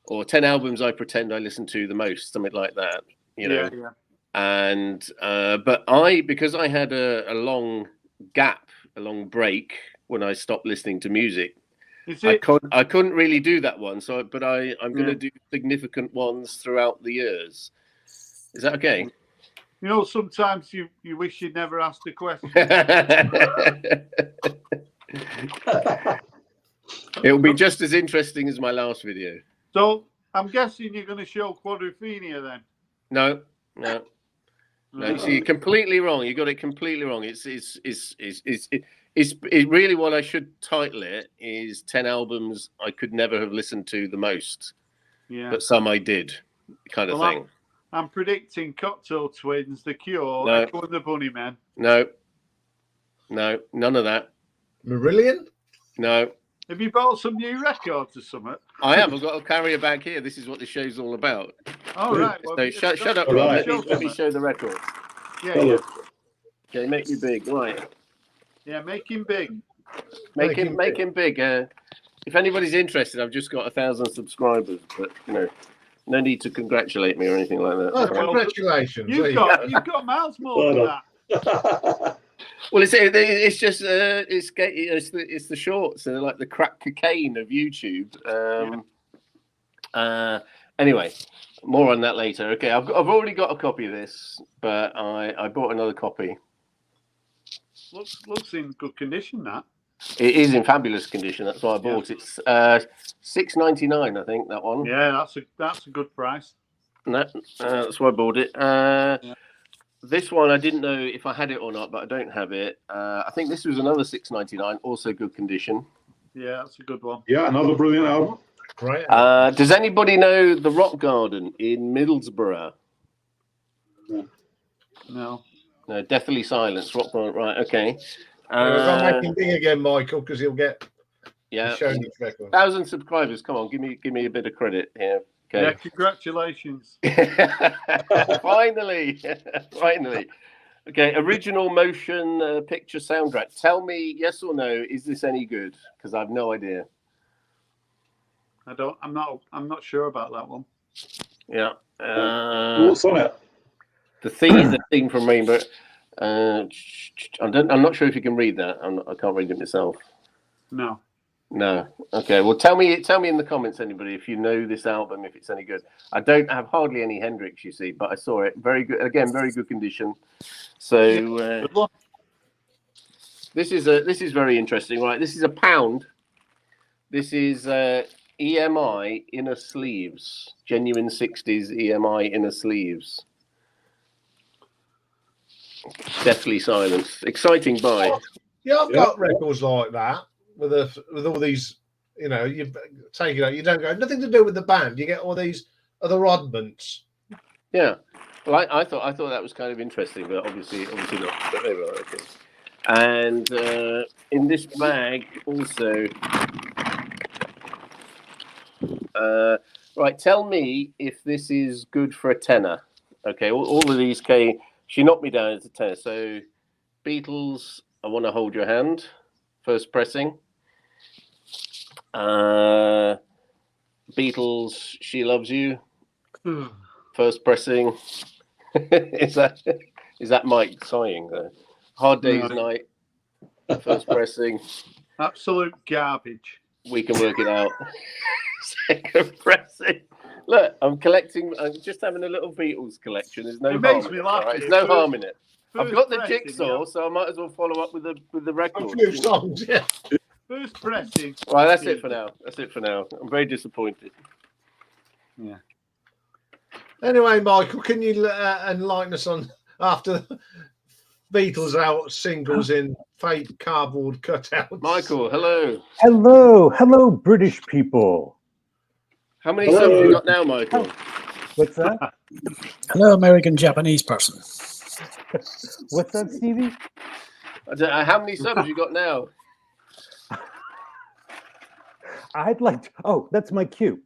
or 10 albums I pretend I listen to the most, something like that. Yeah. And but because I had a long gap, a long break when I stopped listening to music, I couldn't really do that one. So, but I'm going to do significant ones throughout the years. Is that okay? Sometimes you wish you'd never asked a question. It'll be just as interesting as my last video. So I'm guessing you're going to show Quadrophenia then? No. See, you're completely wrong. You got it completely wrong. It's really what I should title it is 10 albums I could never have listened to the most. Yeah. But some I did, kind of thing. I'm predicting Cocktail Twins, The Cure, Echo and the Bunnymen. No, none of that. Marillion? No. Have you bought some new records or something? I have. I've got a carrier bag here. This is what the show's all about. All right. Well, so shut up, Rob. Let me show the records. Yeah. Okay, make you big. Right. Yeah, make him big. Make him big. If anybody's interested, I've just got 1,000 subscribers, but no need to congratulate me or anything like that. Oh, congratulations! You've got miles more than that. Well, it's just it's the shorts. They're like the crack cocaine of YouTube. Anyway, more on that later. Okay, I've already got a copy of this, but I bought another copy. Looks in good condition. That it is in fabulous condition. That's why I bought it. It's $6.99, I think, that one. Yeah, that's a good price. No, that's why I bought it. This one I didn't know if I had it or not, but I don't have it. I think this was another $6.99, also good condition. Yeah, that's a good one. Yeah, another brilliant album. Great. Does anybody know the Rock Garden in Middlesbrough? No. No, deathly silence. Rock Garden, right? Okay. I'm making big again, Michael, because he'll get. Yeah. 1,000 subscribers. Come on, give me a bit of credit here. Okay. Yeah, congratulations. Finally. Okay, original motion picture soundtrack. Tell me, yes or no, is this any good? Because I have no idea. I'm not sure about that one. Yeah. What's on it? The theme from Rainbow. I'm not sure if you can read that. I can't read it myself. No. Okay. Well, tell me in the comments, anybody, if you know this album, if it's any good. I don't have hardly any Hendrix, you see, but I saw it. Very good. Again, very good condition. So this is very interesting, right? This is a pound. This is EMI inner sleeves, genuine 60s EMI inner sleeves. Deathly silence. Exciting buy. Yeah, I've got records like that. With all these, you take it out. You don't go nothing to do with the band. You get all these other oddments. Yeah, well, I thought that was kind of interesting, but obviously not. But there we are. Okay. And in this bag also, right. Tell me if this is good for a tenner. Okay, all of these came. She knocked me down as a tenner. So, Beatles, I Want to Hold Your Hand, first pressing. Beatles, She Loves You, first pressing. is that Mike sighing there? Hard Day's Night, first pressing. Absolute garbage. We can work it out. Second pressing. Look, I'm just having a little Beatles collection. There's no harm in it. Right? There's no harm in it. I've got the jigsaw, so I might as well follow up with the record. A few songs, yeah. First pressing. Right, that's it for now. I'm very disappointed. Yeah. Anyway, Michael, can you enlighten us on after Beatles out singles in fake cardboard cutouts. Michael, hello. Hello, British people. How many subs you got now, Michael? What's that? Hello, American Japanese person. What's that, Stevie? How many subs you got now? I'd like to, that's my cue.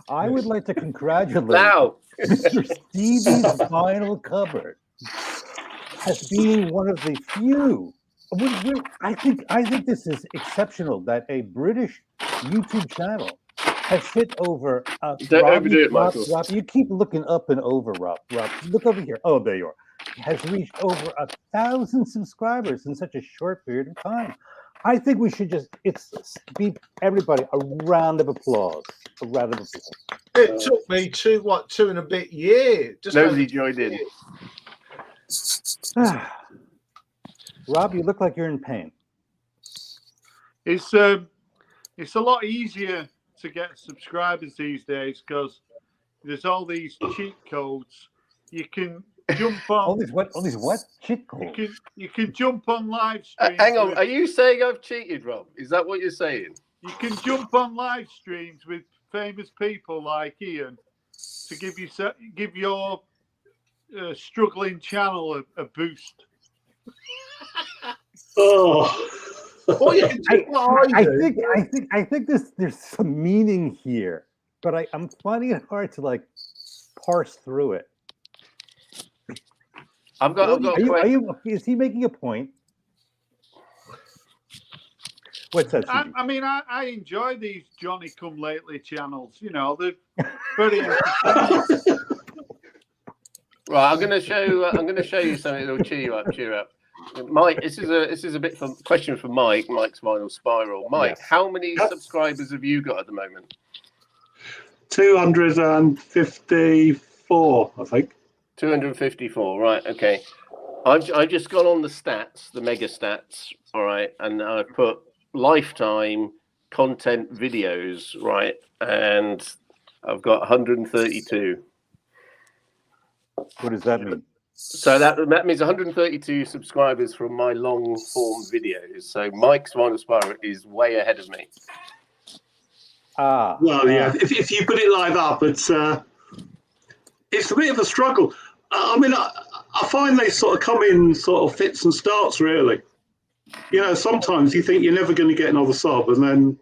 I would like to congratulate Now. Mr. Stevie's vinyl cupboard as being one of the few. I think this is exceptional that a British YouTube channel has hit over. Don't overdo it, Michael. Rob, you keep looking up and over, Rob. Look over here. Oh, there you are. Has reached over 1,000 subscribers in such a short period of time. I think we should give everybody a round of applause. A round of applause. It took me 2 and a bit years. Nobody joined in. Rob, you look like you're in pain. It's a lot easier to get subscribers these days because there's all these cheat codes. You can jump on. All these what? Cheat codes. You can jump on live streams. Hang on, are you saying I've cheated, Rob? Is that what you're saying? You can jump on live streams with famous people like Iain to give your struggling channel a boost. Oh. I think there's some meaning here, but I'm finding it hard to parse through it. I've got is he making a point? What's that? I enjoy these Johnny Come Lately channels. You know, they're very entertaining. Right, I'm going to show you something that'll cheer you up. Mike, this is a bit of a question for Mike. Mike's Vinyl Spiral. Mike, yes. How many subscribers have you got at the moment? 254, I think. 254, right? Okay. I've just gone on the stats, the mega stats, all right, and I've put lifetime content videos, right, and I've got 132. What does that mean? So that means 132 subscribers from my long form videos. So Mike's Vinyl Spiral is way ahead of me. Well, yeah. If you put it like that, but it's a bit of a struggle. I find they sort of come in sort of fits and starts, really. You know, sometimes you think you're never going to get another sub, and then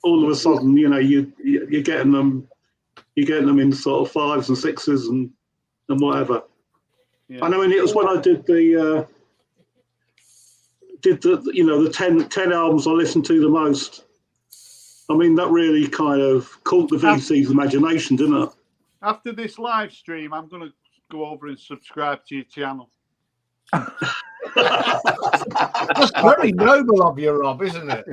all of a sudden, you know, you're getting them in sort of 5s and 6s and whatever. Yeah. And I mean, it was when I did the 10 albums I listened to the most. I mean, that really kind of caught the VC's imagination, didn't it? After this live stream, I'm going to go over and subscribe to your channel. That's very noble of you, Rob, isn't it?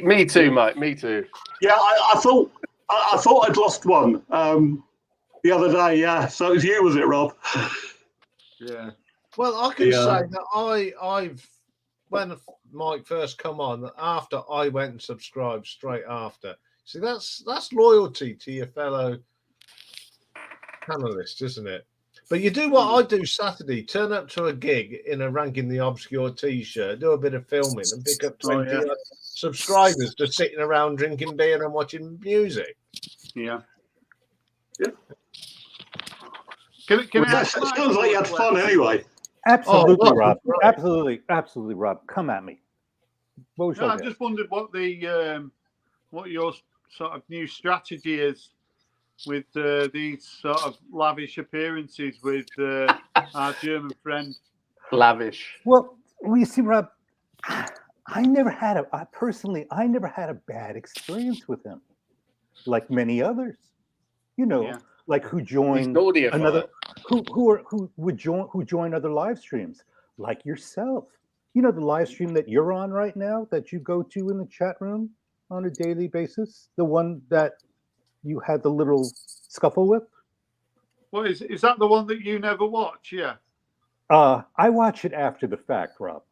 Me too, Mike. Me too. Yeah, I thought I'd lost one the other day. Yeah, so it was you, was it, Rob? Yeah. Well, I can say that I've when Mike first come on, after I went and subscribed straight after. See, that's loyalty to your fellow panelists, isn't it? But you do what I do Saturday: turn up to a gig in a Ranking the Obscure T-shirt, do a bit of filming, and pick up 20 subscribers just sitting around drinking beer and watching music. Yeah. It sounds like you had fun anyway. Absolutely, Rob. Right. Absolutely, Rob. Come at me. I just wondered what your sort of new strategy is with these sort of lavish appearances with our German friend. Lavish. Well, you see, Rob, I never had a bad experience with him, like many others. You know. Yeah. Like who joined another, who join other live streams, like yourself. You know the live stream that you're on right now, that you go to in the chat room on a daily basis, the one that you had the little scuffle with. Well, is that the one that you never watch? Yeah. I watch it after the fact, Rob.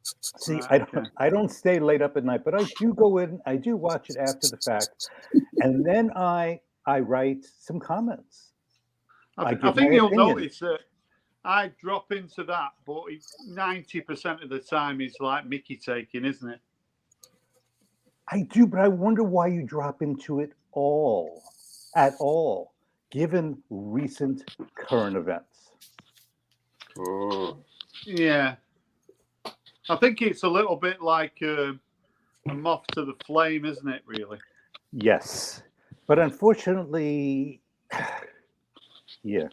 See, I don't stay late up at night, but I do go in. I do watch it after the fact, and then I write some comments. I think you'll notice that I drop into that, but 90% of the time it's like Mickey taking, isn't it? I do, but I wonder why you drop into it at all, given recent current events. Yeah. I think it's a little bit like a moth to the flame, isn't it, really? Yes. But unfortunately, yeah.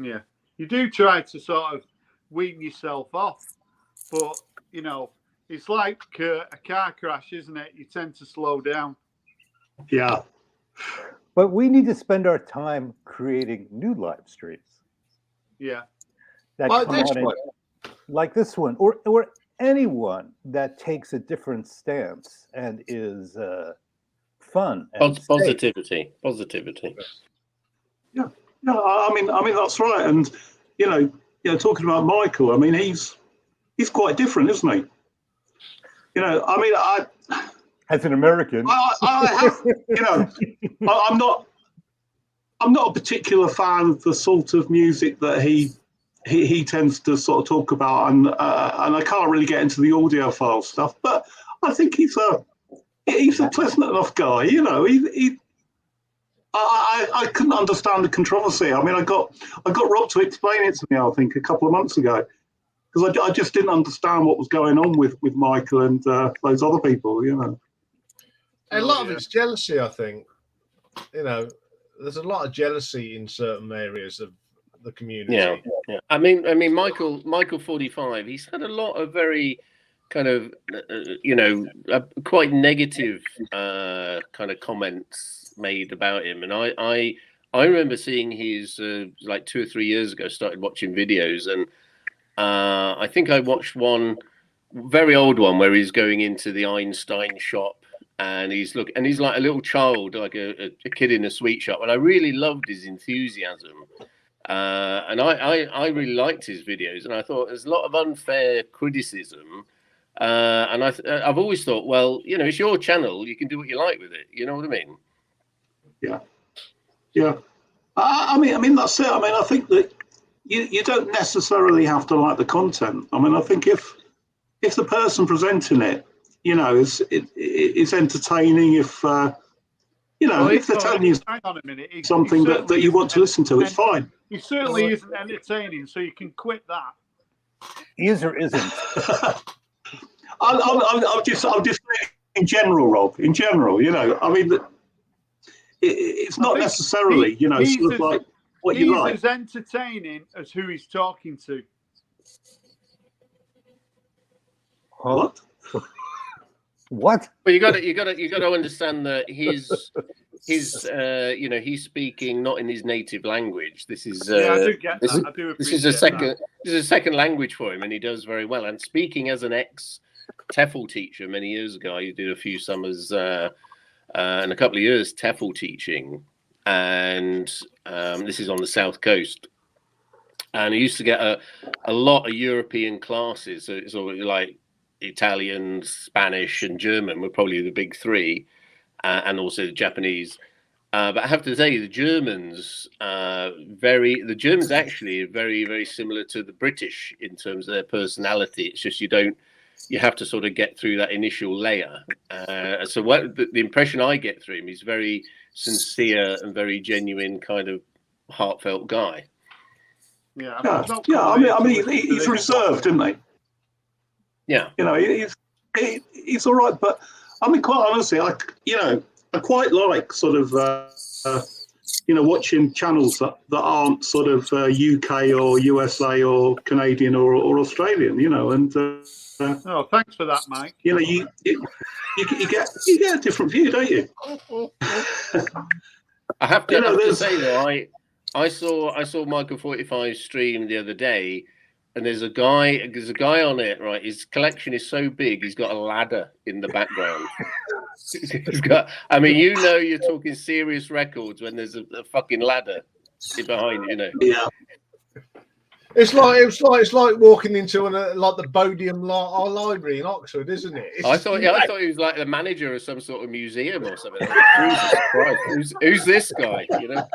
Yeah. You do try to sort of wean yourself off, but, you know, it's like a car crash, isn't it? You tend to slow down. Yeah. But we need to spend our time creating new live streams. Yeah. That come on like this one, or anyone that takes a different stance and is fun and positivity. Yeah, I mean that's right. And you know, talking about Michael, I mean he's quite different, isn't he? You know, I mean, as an American, I have, you know, I'm not a particular fan of the sort of music that he tends to sort of talk about, and I can't really get into the audiophile stuff. But I think he's a pleasant enough guy. You know, I couldn't understand the controversy. I mean, I got Rob to explain it to me, I think, a couple of months ago, because I just didn't understand what was going on with Michael and those other people. You know, a lot of it's jealousy, I think. You know, there's a lot of jealousy in certain areas of the community. Yeah. I mean, Michael 45. He's had a lot of very kind of, quite negative kind of comments made about him, and I remember seeing his like 2 or 3 years ago. Started watching videos, and I think I watched one very old one where he's going into the Einstein shop. And he's like a little child, like a kid in a sweet shop. And I really loved his enthusiasm. And I really liked his videos. And I thought there's a lot of unfair criticism. And I've always thought, well, you know, it's your channel. You can do what you like with it. You know what I mean? Yeah. Yeah. I mean, that's it. I mean, I think that you don't necessarily have to like the content. I mean, I think if the person presenting it, you know, it's entertaining. If if they're telling you hang on a minute, something that you want to listen to, it's fine. He certainly isn't entertaining, so you can quit that. Is or isn't? I'm just in general, Rob. In general, you know, I mean, it's not necessarily, you know, sort of like what you like. He's as entertaining as who he's talking to. What? What? Well, you got to understand that he's speaking not in his native language. This is I do get that. I do this is a second language for him, and he does very well. And speaking as an ex-TEFL teacher many years ago, I did a few summers and a couple of years TEFL teaching, and this is on the South Coast. And I used to get a lot of European classes, so it's all like Italian, Spanish, and German were probably the big three, and also the Japanese. But I have to say, the Germans actually are very, very similar to the British in terms of their personality. It's just you have to sort of get through that initial layer. So what the impression I get through him is very sincere and very genuine, kind of heartfelt guy. Yeah. I mean, he's reserved, isn't he? Yeah, you know, he's all right, but I mean, quite honestly, I quite like sort of, watching channels that aren't sort of UK or USA or Canadian or Australian, you know, and. Oh, thanks for that, Mike. You know, you get a different view, don't you? I have to say though, I saw Michael 45's stream the other day. And there's a guy on it, right? His collection is so big, he's got a ladder in the background. You're talking serious records when there's a fucking ladder behind, you know. Yeah. It's like walking into like the Bodiam Library in Oxford, isn't it? I thought he was like the manager of some sort of museum or something. Jesus Christ, who's this guy? You know?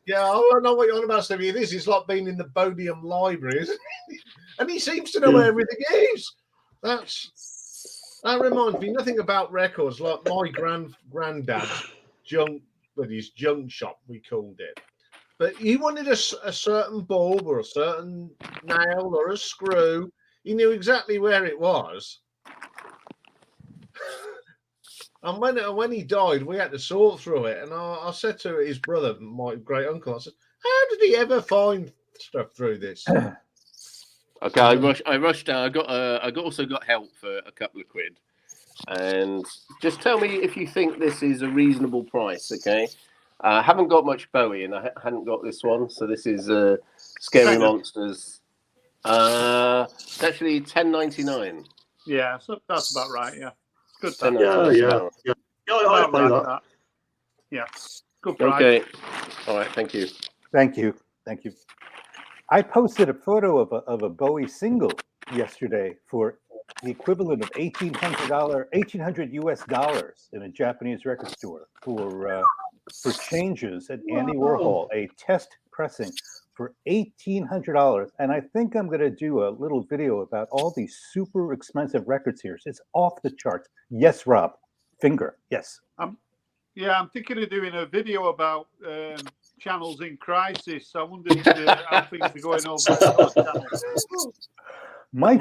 Yeah, I don't know what you're on about, Stevie. This is like being in the Bodiam Library, isn't it? And he seems to know where everything is. That reminds me nothing about records. Like my granddad's junk shop, we called it. But he wanted a certain bulb or a certain nail or a screw. He knew exactly where it was. And when he died, we had to sort through it. And I said to his brother, my great uncle, I said, "How did he ever find stuff through this?" Okay, I rushed down. I also got help for a couple of quid. And just tell me if you think this is a reasonable price, okay? I haven't got much Bowie, and I hadn't got this one, so this is Scary Monsters. It's actually $10.99. Yeah, so that's about right. Yeah, it's Yeah. good. I play that. Yeah, good price. Okay, all right. Thank you. Thank you. I posted a photo of a Bowie single yesterday for the equivalent of $1,800 US in a Japanese record store for changes at Andy Warhol, a test pressing for $1,800. And I think I'm going to do a little video about all these super expensive records here. It's off the charts. Yes, Rob. Finger. Yes. I'm thinking of doing a video about channels in crisis. I wonder how things are going over on those channels. My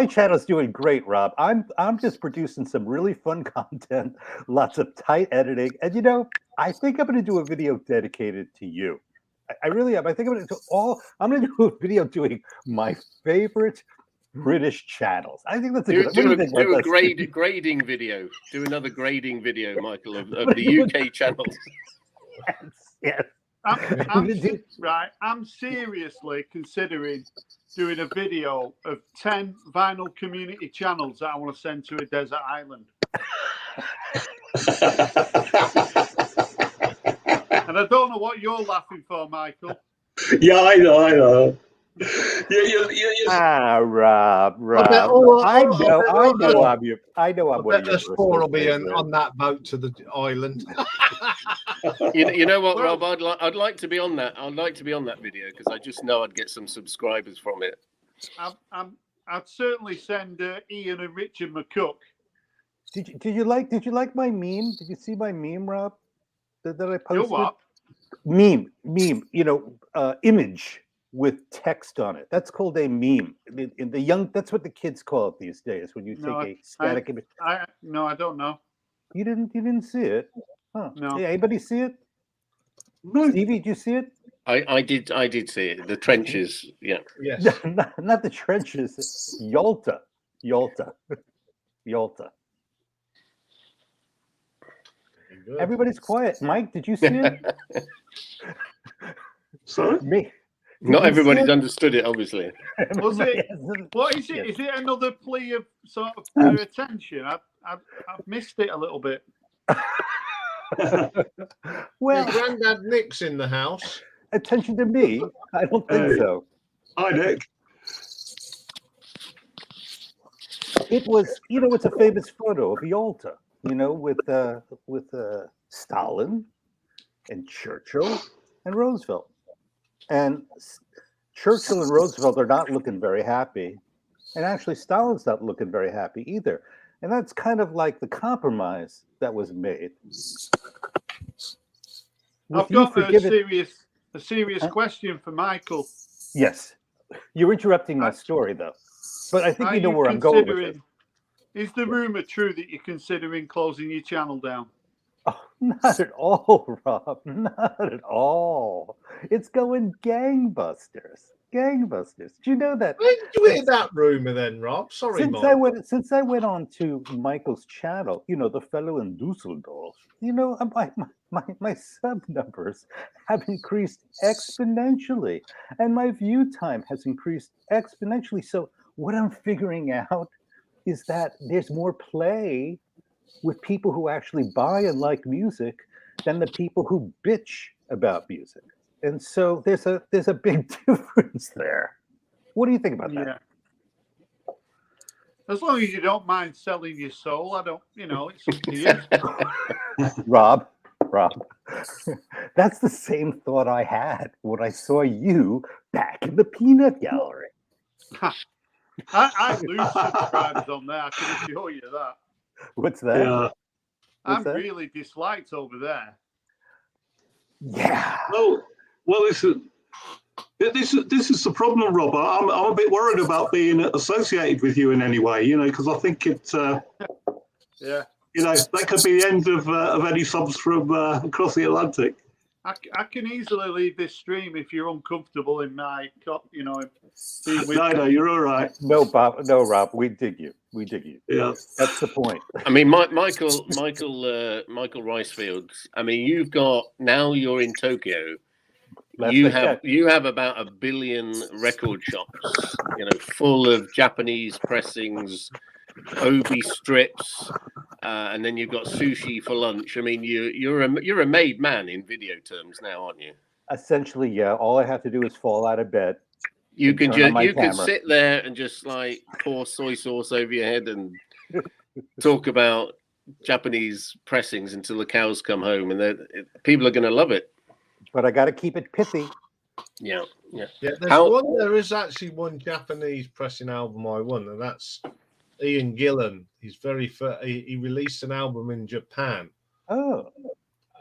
channel's doing great, Rob. I'm just producing some really fun content, lots of tight editing, and I think I'm going to do a video dedicated to you. I really am. I think I'm going to do a video doing my favorite British channels. I think that's a good. Do a grading video. Do another grading video, Michael, of the UK channels. Yes. I'm seriously considering doing a video of 10 vinyl community channels that I want to send to a desert island. And I don't know what you're laughing for, Michael. Yeah, I know. Rob. I know I'm one of your first four will be on that boat to the island. You know what, Rob? I'd like to be on that. I'd like to be on that video because I just know I'd get some subscribers from it. I'd certainly send Iain and Richard McCook. Did you like my meme? Did you see my meme, Rob? That I posted? Your what? Meme. Image with text on it. That's called a meme. In the young, that's what the kids call it these days. When you take a static image. No, I don't know. You didn't see it? Huh. No. Hey, anybody see it? Stevie, did you see it? I did see it. The trenches. Yeah. Yes. Not the trenches. Yalta. Everybody's quiet. Mike, did you see it? Sorry? Me. Not everybody's understood it, obviously. Was it? What is it? Yes. Is it another plea of sort of attention? I've missed it a little bit. Well, your granddad Nick's in the house. Attention to me? I don't think so. Hi, Nick. It was, it's a famous photo of Yalta, with Stalin and Churchill and Roosevelt. And Churchill and Roosevelt are not looking very happy. And actually, Stalin's not looking very happy either. And that's kind of like the compromise that was made. I've got a serious question for Michael. Yes. You're interrupting my story, though. But I think you know where I'm going with it. Is the rumor true that you're considering closing your channel down? Oh, not at all, Rob. Not at all. It's going gangbusters. Gangbusters. Do you know that? Where did you hear that rumor then, Rob? Sorry, Mike. Since I went on to Michael's channel, the fellow in Dusseldorf, my sub numbers have increased exponentially, and my view time has increased exponentially. So what I'm figuring out is that there's more play with people who actually buy and like music than the people who bitch about music. And so there's a big difference there. What do you think about that? As long as you don't mind selling your soul, I don't, it's up to you. Rob, that's the same thought I had when I saw you back in the peanut gallery. I lose subscribers on there, I can assure you that. What's that? Yeah. I'm really disliked over there. Yeah. Well, this is the problem, Rob. I'm a bit worried about being associated with you in any way, because I think it, yeah, that could be the end of any subs from across the Atlantic. I can easily leave this stream if you're uncomfortable in my, No, you're all right. No, Rob, we dig you. Yeah, that's the point. I mean, Michael Ricefield. I mean, you're in Tokyo. You have about 1 billion record shops, full of Japanese pressings, obi strips, and then you've got sushi for lunch. I mean, you're a made man in video terms now, aren't you? Essentially, yeah. All I have to do is fall out of bed. You can sit there and just like pour soy sauce over your head and talk about Japanese pressings until the cows come home, and people are going to love it. But I got to keep it pithy. Yeah. There is actually one Japanese pressing album I won, and that's Ian Gillan. He's he released an album in Japan. Oh.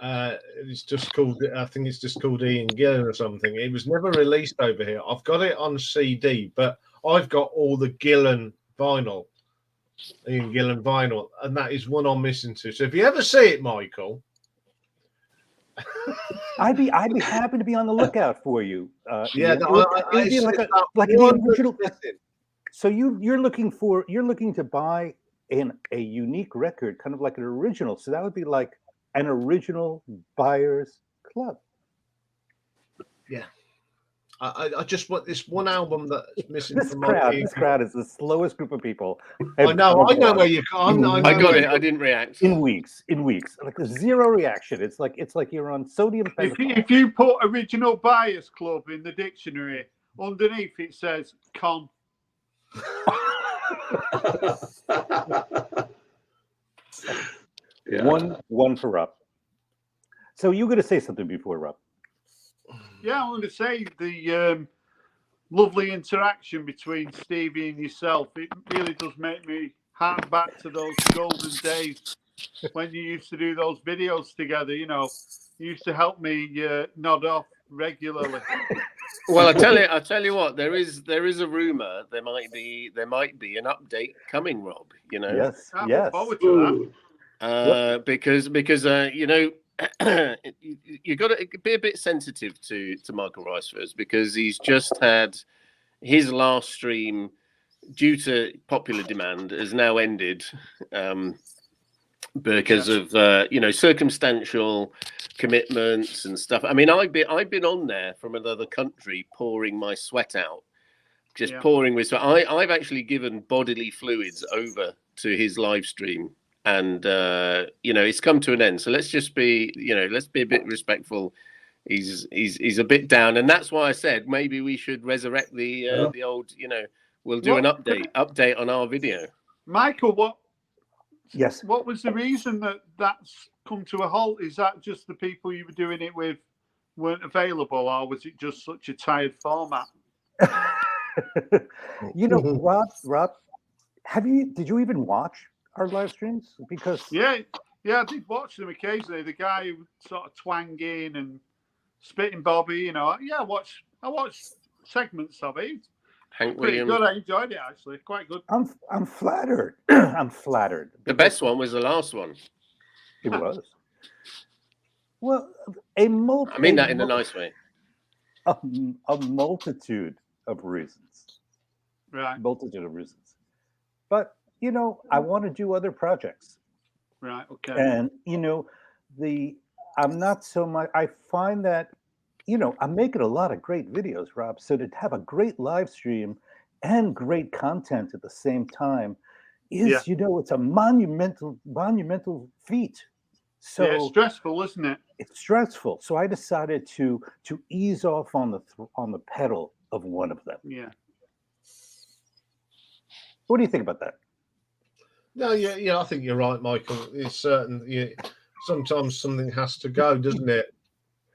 It's just called, I think it's just called Ian Gillan or something. It was never released over here. I've got it on CD, but I've got all the Ian Gillan vinyl, and that is one I'm missing too. So if you ever see it, Michael, I'd be happy to be on the lookout for you. Like the original. So you're looking to buy a unique record, kind of like an original. So that would be like an original buyer's club. Yeah. I just want this one album that's missing this from This crowd is the slowest group of people. I know where you come. I got it. I didn't react. In weeks, like zero reaction. It's like you're on sodium. If you put original buyers club in the dictionary, underneath it says con. Yeah. One for Rob. So you're going to say something before Rob? Yeah, I want to say the lovely interaction between Stevie and yourself. It really does make me hark back to those golden days when you used to do those videos together. You used to help me nod off regularly. Well, I tell you what, there is a rumor there might be an update coming, Rob. Yes. I look forward to that. Because you got to be a bit sensitive to Michael Ricefield, because he's just had his last stream, due to popular demand, has now ended because of circumstantial commitments and stuff. I mean, I've been on there from another country, pouring my sweat out, pouring with sweat. I've actually given bodily fluids over to his live stream. And it's come to an end. So let's just be, let's be a bit respectful. He's a bit down, and that's why I said maybe we should resurrect the old. We'll do an update on our video. Michael, what? Yes. What was the reason that's come to a halt? Is that just the people you were doing it with weren't available, or was it just such a tired format? Rob, did you even watch our live streams? Because yeah, I did watch them occasionally. The guy who sort of twanging and spitting Bobby, I watched segments of it. Hank Pretty Williams. good. I enjoyed it actually. Quite good. I'm flattered. I'm flattered. The best one was the last one. It was. Well, I mean that in a nice way. A multitude of reasons. Right. Multitude of reasons. But I want to do other projects. Right. Okay. And I'm not so much. I find that I'm making a lot of great videos, Rob. So to have a great live stream and great content at the same time is, it's a monumental feat. So it's stressful, isn't it? It's stressful. So I decided to ease off on the pedal of one of them. Yeah. What do you think about that? No, yeah, I think you're right, Michael. It's certain. Sometimes something has to go, doesn't it?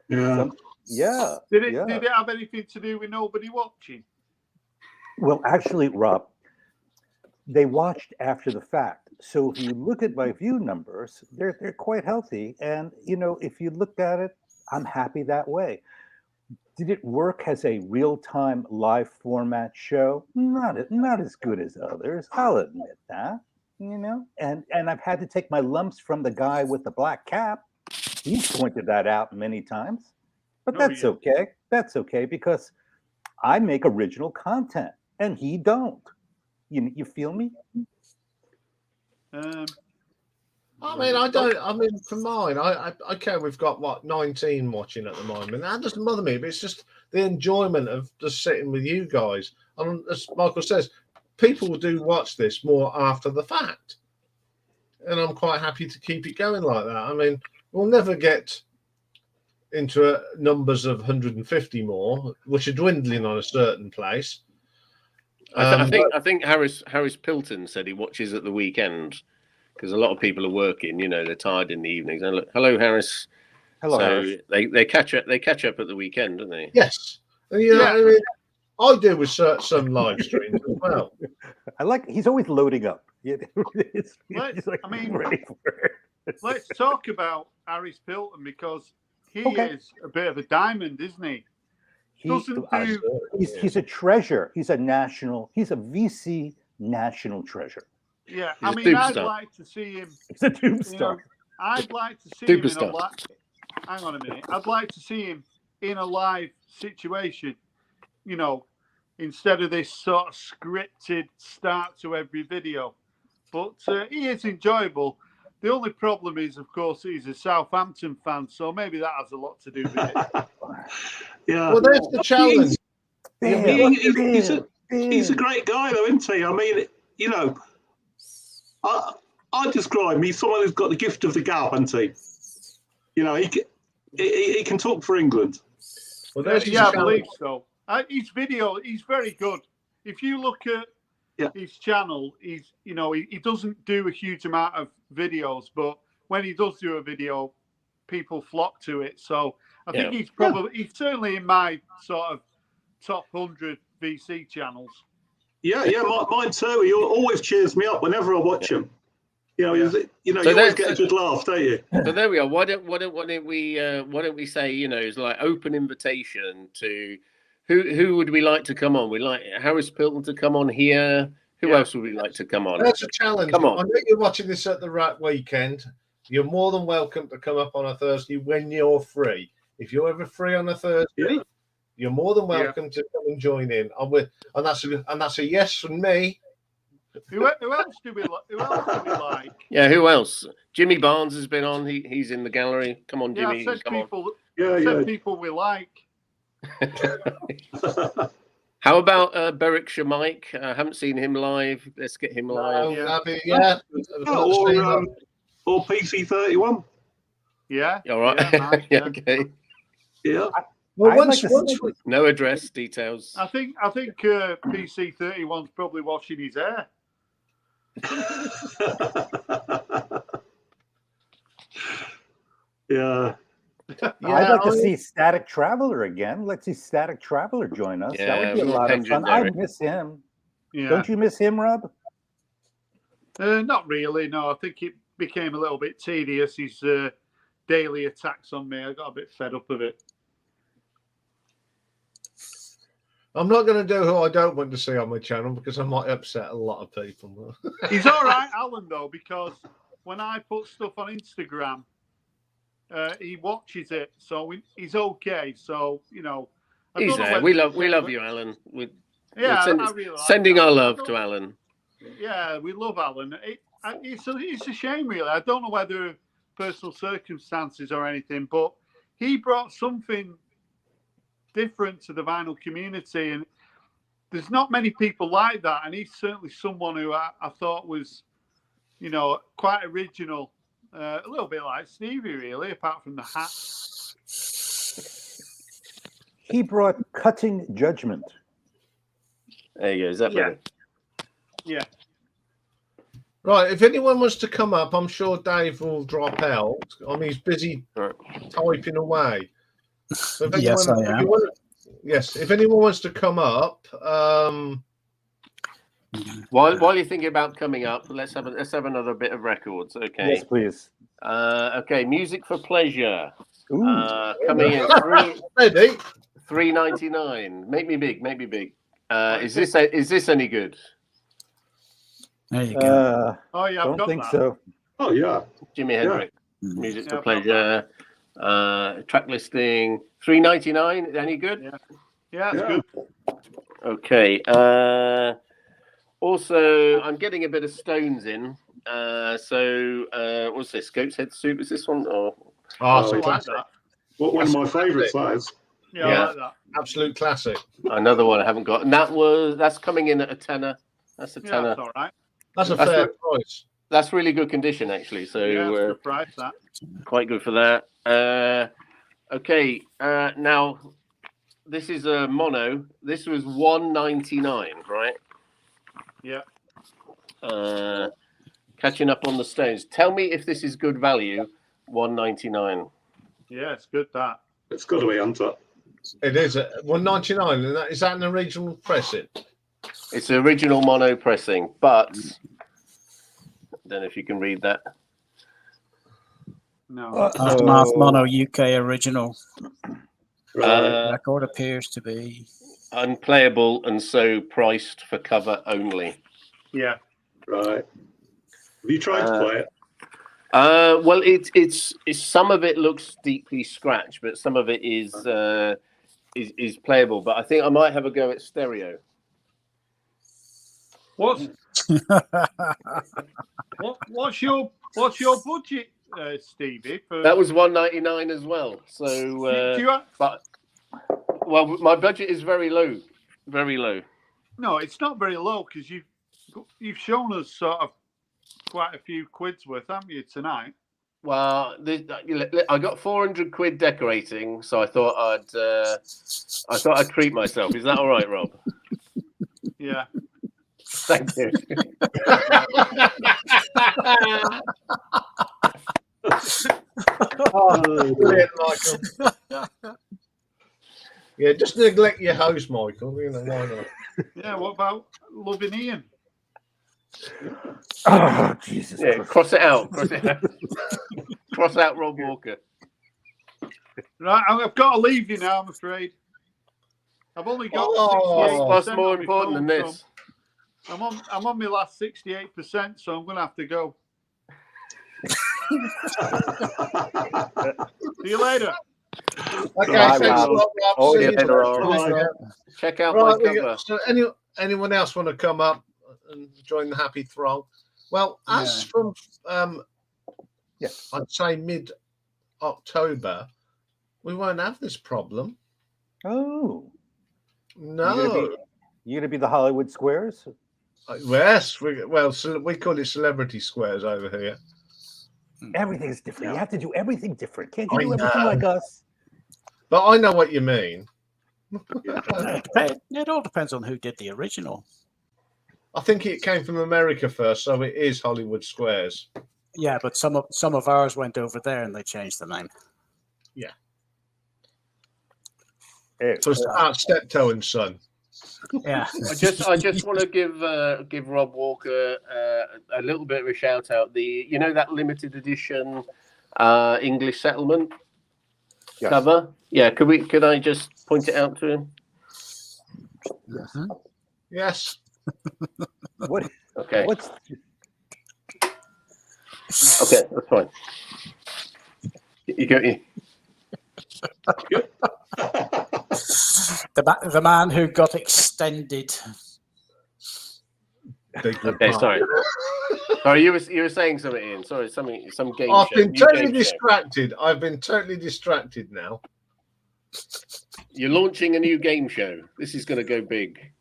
Yeah. Yeah. Did it have anything to do with nobody watching? Well, actually, Rob, they watched after the fact. So if you look at my view numbers, they're quite healthy. And if you looked at it, I'm happy that way. Did it work as a real-time live format show? Not as good as others. I'll admit that. And I've had to take my lumps from the guy with the black cap. He's pointed that out many times. But that's okay. That's okay because I make original content and he don't. You feel me? I mean, I don't. I mean, for mine, okay, we've got 19 watching at the moment. That doesn't bother me, but it's just the enjoyment of just sitting with you guys. And as Michael says, people do watch this more after the fact, and I'm quite happy to keep it going like that. I mean, we'll never get into numbers of 150 more, which are dwindling on a certain place. I think Harris Pilton said he watches at the weekend because a lot of people are working. They're tired in the evenings. And look, hello, Harris. Hello, Harris. They catch up. They catch up at the weekend, don't they? Yes. And, I mean, I do with some live streams as well. He's always loading up. He's ready for it. Let's talk about Harris Pilton because he is a bit of a diamond, isn't he? He's a treasure. He's a VC national treasure. Yeah, I mean, I'd like to see him. He's a tube star. I'd like to see him in a live. Hang on a minute. I'd like to see him in a live situation. Instead of this sort of scripted start to every video. But he is enjoyable. The only problem is, of course, he's a Southampton fan, so maybe that has a lot to do with it. Yeah. Well, there's the challenge. He's a great guy, though, isn't he? I mean, I describe him. He's someone who's got the gift of the gab, hasn't he? He can talk for England. Well, I believe so. His video, he's very good. If you look at his channel, he doesn't do a huge amount of videos, but when he does do a video, people flock to it. So I think he's certainly in my sort of top 100 VC channels. Yeah, mine too. He always cheers me up whenever I watch him. You always get a good laugh, don't you? So there we are. Why don't we say, it's like open invitation to who would we like to come on? We'd like Harris Pilton to come on here. Who else would we like to come on? That's a challenge. Come on. I know you're watching this at the right weekend. You're more than welcome to come up on a Thursday when you're free. If you're ever free on a Thursday, you're more than welcome to come and join in. And that's a yes from me. Who else do we like? Yeah, who else? Jimmy Barnes has been on. He's in the gallery. Come on, Jimmy. People we like. How about Berwickshire Mike? I haven't seen him live. Let's get him live. Or PC31. Yeah. All right. Okay. Yeah. Well, no address details. I think PC31's probably washing his hair. Yeah. I'd like to see Static Traveler again. Let's see Static Traveler join us. Yeah, that would be a lot of fun. I miss him. Yeah. Don't you miss him, Rob? Not really. No, I think it became a little bit tedious. His daily attacks on me. I got a bit fed up of it. I'm not going to do who I don't want to see on my channel because I might upset a lot of people. He's all right, Alan, though, because when I put stuff on Instagram, he watches it, so he's okay. So he's there. We love you, Alan. We're really sending our love to Alan. Yeah, we love Alan. It's a shame, really. I don't know whether personal circumstances or anything, but he brought something different to the vinyl community, and there's not many people like that. And he's certainly someone who I thought was, quite original. A little bit like Stevie, really, apart from the hat. He brought cutting judgment. There you go. Is that better? Yeah. Right, if anyone wants to come up, I'm sure Dave will drop out. I mean, he's busy typing away. So if anyone, yes, I am. If anyone wants to come up, while you're thinking about coming up, let's have another bit of records. Okay. Yes, please. Okay, music for pleasure. Ooh. Coming in $3.99. Make me big. Is this any good? There you go. Oh yeah, don't think so. Oh yeah, Jimi Hendrix. Music for pleasure. Track listing $3.99. Any good? Yeah, it's good. Okay. Also, I'm getting a bit of Stones in. What's this? Goat's Head Soup? Is this one? I like that. One of my favourites, that is. Yeah, I like that. Absolute classic. Another one I haven't got. And that's coming in at a tenner. That's a tenner. That's all right. That's a fair price. That's really good condition, actually. So good price, that. Quite good for that. Okay. Now, this is a mono. This was $1.99, right? Yeah. Catching up on the Stones. Tell me if this is good value. $1.99. Yeah, it's good. That. It's got to be on top. It is $1.99, and is that an original pressing? It's original mono pressing, but I don't know if you can read that. No. Aftermath Mono UK original. Record appears to be unplayable and so priced for cover only. Yeah. Right. Have you tried to play it? Well, it's some of it looks deeply scratched, but some of it is playable. But I think I might have a go at stereo. What's your budget, Stevie? That was $1.99 as well. So, well, my budget is very low, very low. No, it's not very low because you've shown us sort of quite a few quid's worth, haven't you, tonight? Well, I got 400 quid decorating, so I thought I'd treat myself. Is that all right, Rob? Yeah. Thank you. Brilliant, Michael. Yeah, just neglect your host, Michael. You know, why not? Yeah, what about loving Iain? Oh, Jesus. Yeah, cross it out. Cross out Rob Walker. Right, I've got to leave you now, I'm afraid. I've only got 68%. What's more important than this? I'm on my last 68%, so I'm going to have to go. See you later. Okay, thanks a lot, Rob. See you later. Check out my cover. So anyone else want to come up and join the happy throng? Well, as from I'd say mid-October, we won't have this problem. Oh. No. You're gonna be the Hollywood Squares? Yes, we call it celebrity squares over here. Everything's different. You have to do everything different. Can't you do everything like us? But I know what you mean. It all depends on who did the original. I think it came from America first, so it is Hollywood Squares. Yeah, but some of ours went over there and they changed the name. Yeah. So it's Steptoe and Son. Yeah. I just want to give Rob Walker a little bit of a shout out. That limited edition English Settlement cover. Yeah, could I just point it out to him? Yes. What? Okay. What's? Okay, that's fine. You got you. The man who got extended. Okay, sorry. Sorry, you were saying something, Iain. Sorry, some game. I've been totally distracted. I've been totally distracted now. You're launching a new game show. This is going to go big.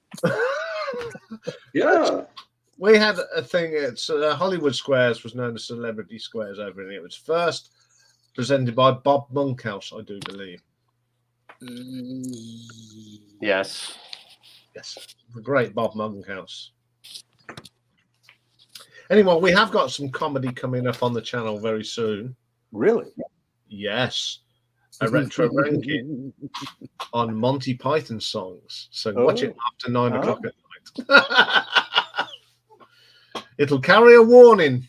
Yeah. We had a thing at Hollywood Squares, was known as Celebrity Squares over here. It was first presented by Bob Monkhouse, I do believe. Yes. Yes. The great Bob Monkhouse. Anyway, we have got some comedy coming up on the channel very soon. Really? Yes. A retro ranking on Monty Python songs. So watch it after 9 o'clock at night. It'll carry a warning.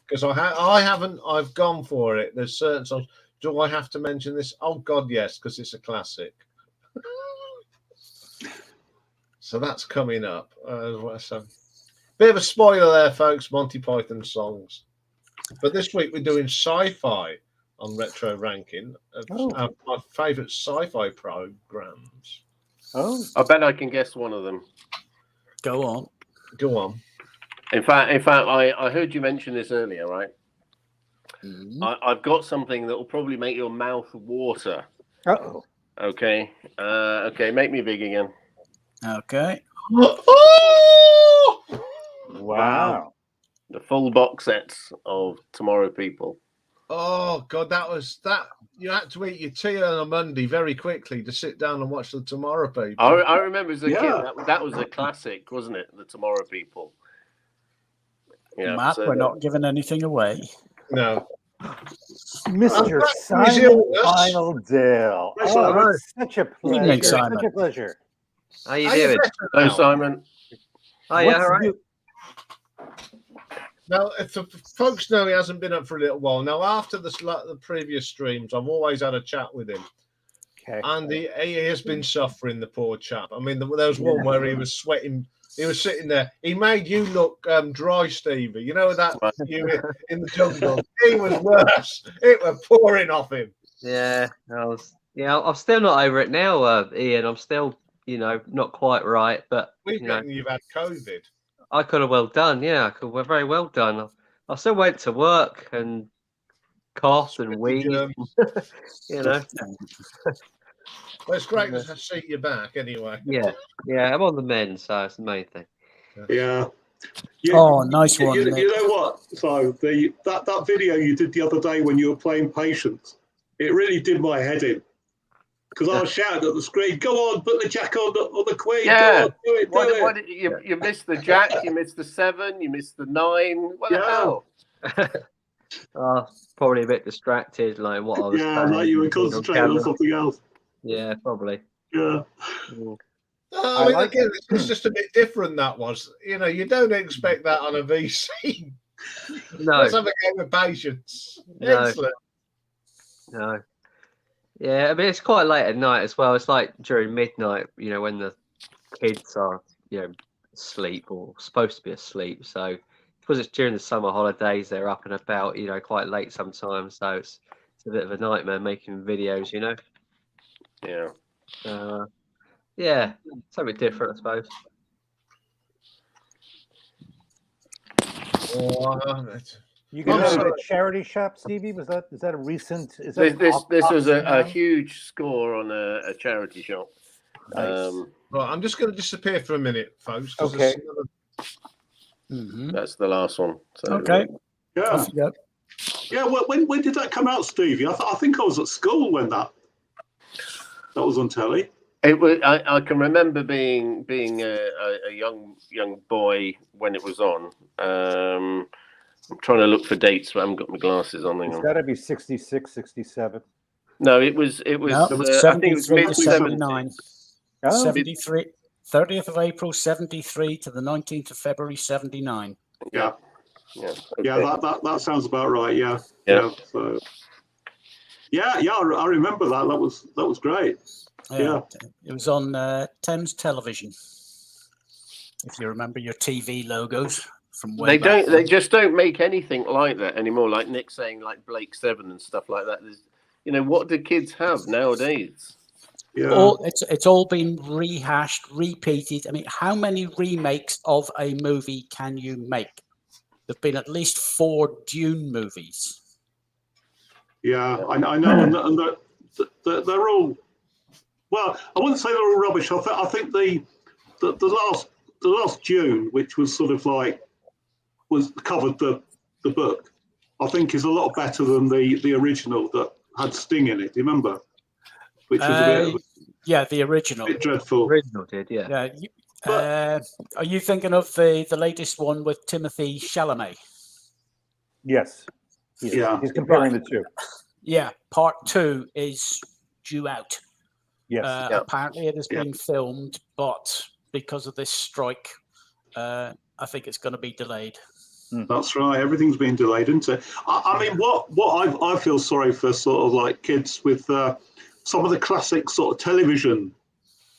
Because I've gone for it. There's certain songs. Do I have to mention this? Oh God, yes, because it's a classic. So that's coming up. So bit of a spoiler there, folks. Monty Python songs. But this week we're doing sci-fi on retro ranking of my favourite sci-fi programs. Oh, I bet I can guess one of them. Go on. Go on. In fact, I heard you mention this earlier, right? Mm-hmm. I've got something that will probably make your mouth water. Uh-oh. Okay. Okay, make me big again. Okay. Wow. The full box sets of Tomorrow People. Oh God, that. You had to eat your tea on a Monday very quickly to sit down and watch the Tomorrow People. I remember as a kid that was a classic, wasn't it? The Tomorrow People. Yeah, Matt, we're not giving anything away. No. Mr. Simon Isledale. Oh, it's such a pleasure. Evening, Simon. Such a pleasure. How you doing? Hello, Simon. Oh, yeah, all right. Now, if the folks know he hasn't been up for a little while. Now, after the previous streams, I've always had a chat with him. Okay. And he has been suffering, the poor chap. I mean, there was one where he was sweating. He was sitting there. He made you look dry, Stevie. You know that you in the jungle. He was worse. It was pouring off him. Yeah, I'm still not over it now, Ian. I'm still, not quite right. But we reckon you've had COVID. I could have well done. Yeah, I could have very well done. I still went to work and coughed and wheezed. Well, it's great to see you back anyway. Yeah, I'm on the mend, so it's the main thing. Yeah. Nice one. You know what? So that video you did the other day when you were playing Patience, it really did my head in. Because I was shouting at the screen, go on, put the jack on the queen. Yeah. Go on, do it. You missed the jack, you missed the 7, you missed the 9. What the hell? Probably a bit distracted, like what I was saying. Like you were concentrating on something else. Yeah, probably. Yeah. Again, it's just a bit different, that was. You don't expect that on a VC. No. Let's have a game of Patience. No. Excellent. No. Yeah, I mean, it's quite late at night as well. It's like during midnight, when the kids are, asleep or supposed to be asleep. So, because it's during the summer holidays, they're up and about, quite late sometimes. So it's a bit of a nightmare making videos, Yeah. Yeah, something different, I suppose. You can go to a charity shop, Stevie. Is that a recent? This was a huge score on a charity shop. Nice. Right, I'm just going to disappear for a minute, folks. Okay. That's the last one. So, okay. Yeah. Yeah. Well, when did that come out, Stevie? I think I was at school when that was on telly. It was. I can remember being a young boy when it was on. I'm trying to look for dates, but I haven't got my glasses on. It's got to be 66, 67. No, it was. No, I think it was mid 79. 73. 30th of April 73 to the 19th of February 79. Yeah. Okay. Yeah, that sounds about right. Yeah. So, I remember that. That was great. Yeah. It was on Thames Television. If you remember your TV logos from way back. They just don't make anything like that anymore. Like Nick saying, like Blake 7 and stuff like that. What do kids have nowadays? Yeah. It's all been rehashed, repeated. I mean, how many remakes of a movie can you make? There've been at least 4 Dune movies. Yeah, I know, and they're all. Well, I wouldn't say they're all rubbish. I think the last Dune, which was sort of like covered the book, I think is a lot better than the original that had Sting in it. Do you remember? Which was a bit the original. bit dreadful. The original did, yeah. Yeah, Are you thinking of the latest one with Timothy Chalamet? Yes. Yeah. He's comparing the two. Yeah, part 2 is due out. Yes. Apparently it has been filmed, but because of this strike, I think it's going to be delayed. That's right. Everything's been delayed, isn't it? I mean, what I feel sorry for sort of like kids with some of the classic sort of television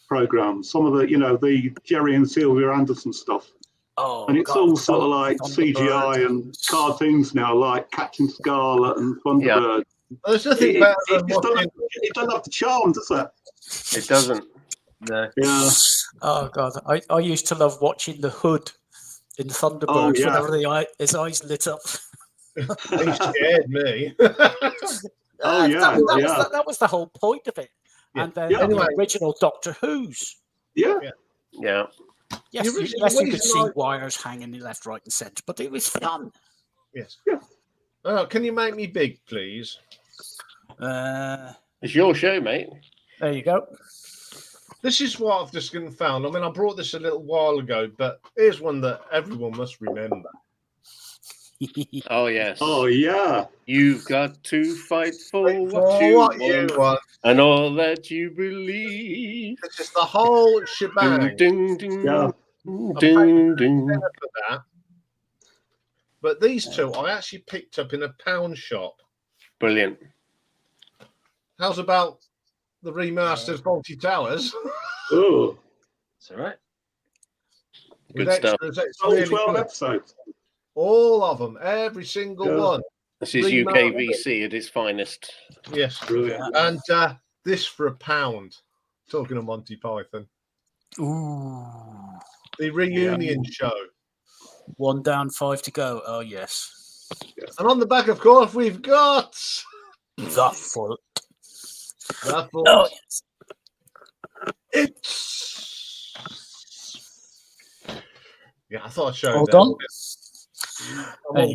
programs, some of the, the Jerry and Sylvia Anderson stuff. Oh, and it's all sort of like CGI and cartoons now, like Captain Scarlet and Thunderbird. There's nothing better than it doesn't have the charm, does it? It doesn't. No. Yeah. Oh God, I used to love watching the Hood in Thunderbird whenever his eyes lit up. He scared me. That was the whole point of it. Yeah. And then the original Doctor Who's. Yeah. Yes, you could see wires hanging left, right, and centre, but it was fun. Yes. Yeah. Can you make me big, please? It's your show, mate. There you go. This is what I've just found. I mean, I brought this a little while ago, but here's one that everyone must remember. Oh, yes. Oh, yeah. You've got to fight for what you want and all that you believe. It's just the whole shebang. Ding, ding, yeah. Ding, ding. For that. But these two I actually picked up in a pound shop. Brilliant. How's about the remastered Fawlty Towers? Oh, it's all right. Good stuff. Really 12 episodes. All of them, every single one. This is UKVC at its finest. Yes, brilliant. And this for £1. Talking of Monty Python. Ooh. The reunion show. 1 down, 5 to go. Oh yes. And on the back, of course, we've got the Fault. The Fault. Oh, yes. It's I thought I'd show you. Hold on.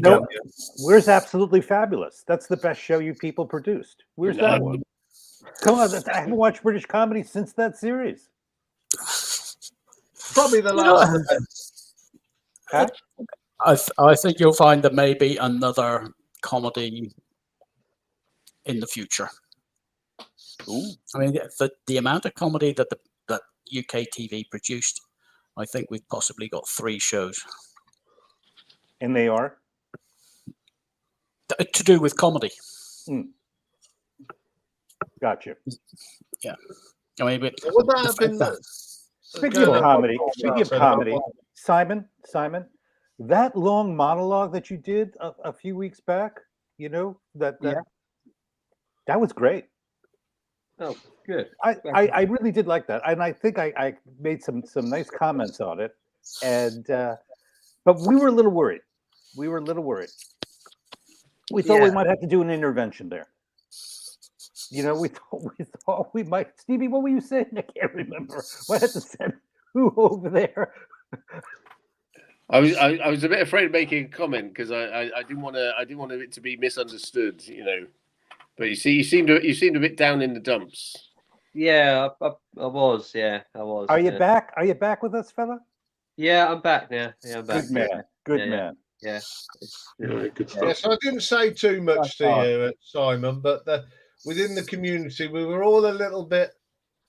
No, where's Absolutely Fabulous? That's the best show you people produced. Where's that one? Come on, I haven't watched British comedy since that series. Probably the last. I think you'll find there may be another comedy in the future. Ooh. I mean, the amount of comedy that that UK TV produced, I think we've possibly got 3 shows. And they are? To do with comedy. Gotcha. Yeah. I mean, would that have been Speaking of comedy, Simon, that long monologue that you did a few weeks back, that was great. Oh, good. I really did like that, and I think I made some nice comments on it, and but we were a little worried. We thought we might have to do an intervention there. We thought we might. Stevie, what were you saying? I can't remember. Might have to send who over there. I was a bit afraid of making a comment because I didn't want it to be misunderstood, But you seemed a bit down in the dumps. Yeah, I was. Yeah, I was. Are you back? Are you back with us, fella? Yeah, I'm back now. Yeah, I'm back. Good man. Good man. Yeah. Good stuff. Yes, I didn't say too much to you, Simon, but within the community, we were all a little bit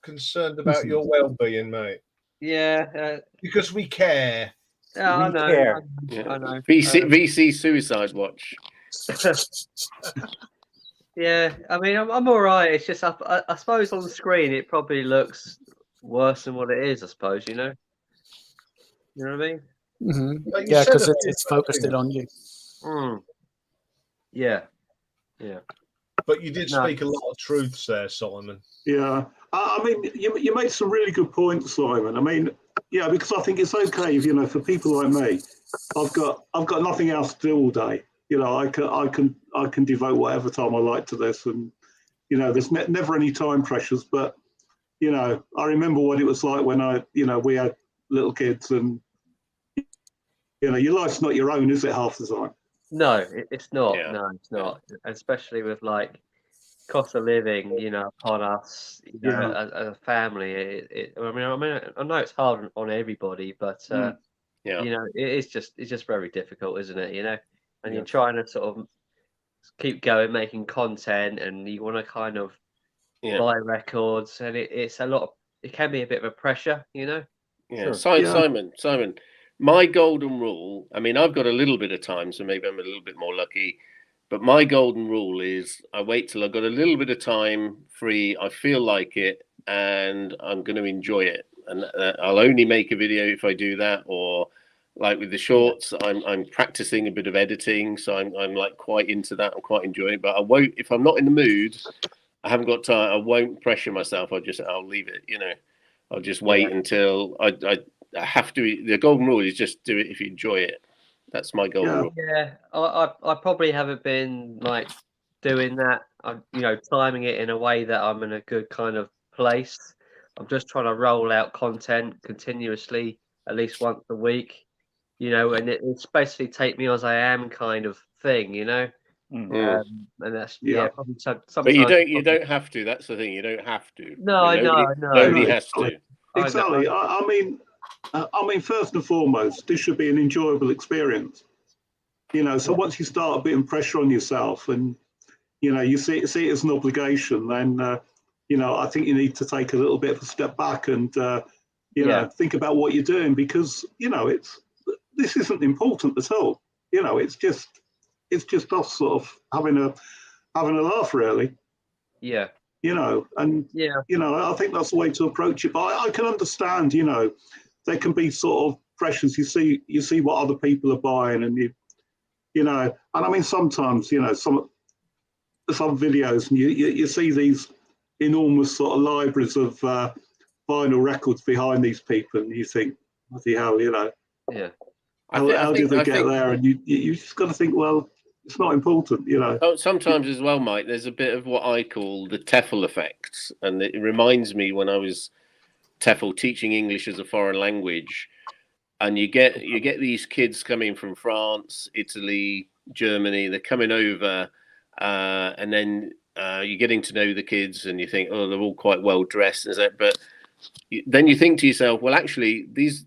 concerned about your well-being, mate. Yeah. Because we care. Yeah, I know. Care. I know. VC Suicide Watch. Yeah, I mean, I'm all right. It's just, I suppose on the screen it probably looks worse than what it is. I suppose you know what I mean. Mm-hmm. Yeah, because it's focused on you. Yeah. But you did speak a lot of truths there, Simon. Yeah, I mean, you made some really good points, Simon. I mean, yeah, because I think it's okay, for people like me. I've got nothing else to do all day. I can devote whatever time I like to this, and there's never any time pressures. But I remember what it was like when we had little kids, and your life's not your own, is it? Half the time. No, it's not. Yeah. No, it's not. Especially with cost of living, you know, upon us, you know, as a family. I mean, I know it's hard on everybody, but you know, it's just very difficult, isn't it? You know, and you're trying to sort of keep going, making content, and you want to kind of buy records, and it's a lot of, it can be a bit of a pressure, you know. Yeah, Simon, my golden rule, I mean, I've got a little bit of time, so maybe I'm a little bit more lucky, but my golden rule is I wait till I've got a little bit of time free, I feel like it, and I'm going to enjoy it. And I'll only make a video if I do that, or like with the shorts, I'm practicing a bit of editing, so I'm like quite into that. I'm quite enjoying it, but I won't, if I'm not in the mood, I haven't got time, I won't pressure myself. I'll leave it, you know. I'll just wait until I have to. The golden rule is just do it if you enjoy it. That's my golden rule. Yeah, I probably haven't been like doing that. I'm, you know, timing it in a way that I'm in a good kind of place. I'm just trying to roll out content continuously, at least once a week, you know, and it's basically take me as I am kind of thing, you know. And that's probably sometimes. But you don't have to. That's the thing. You don't have to. No, I know. Nobody has to. Exactly. I mean, first and foremost, this should be an enjoyable experience. You know, so once you start putting pressure on yourself, and you know, you see it as an obligation, then you know, I think you need to take a little bit of a step back and you know, think about what you're doing, because you know, this isn't important at all. You know, it's just us sort of having a laugh, really. Yeah. You know, and you know, I think that's the way to approach it. But I can understand, you know, there can be sort of pressures. You see what other people are buying, and you know, and I mean, sometimes, you know, some videos, and you see these enormous sort of libraries of vinyl records behind these people, and you think, bloody hell, you know, how did they get there? And you just got to think, well, it's not important, you know. Oh, sometimes as well, Mike, there's a bit of what I call the TEFL effect. And it reminds me when I was TEFL teaching English as a foreign language, and you get these kids coming from France, Italy, Germany, they're coming over, and then you're getting to know the kids, and you think, oh, they're all quite well dressed, but then you think to yourself, well, actually, these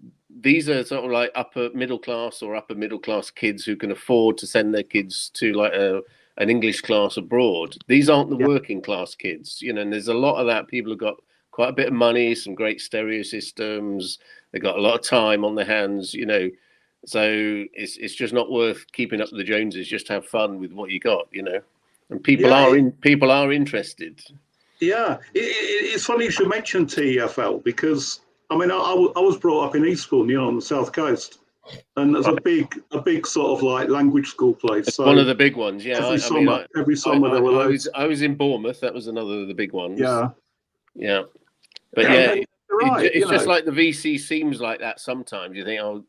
are sort of like upper middle class kids who can afford to send their kids to like an English class abroad. These aren't the working class kids, you know, and there's a lot of that. People have got quite a bit of money, some great stereo systems. They've got a lot of time on their hands, you know, so it's just not worth keeping up with the Joneses. Just have fun with what you got, you know, and people are interested. Yeah, it's funny you should mention TEFL, because I mean, I was brought up in Eastbourne, you know, on the south coast, and there's a big sort of like language school place. It's one of the big ones, yeah. Every summer there were loads. I was in Bournemouth. That was another of the big ones. Yeah. But right, it's just like the VC seems like that sometimes. You think, oh,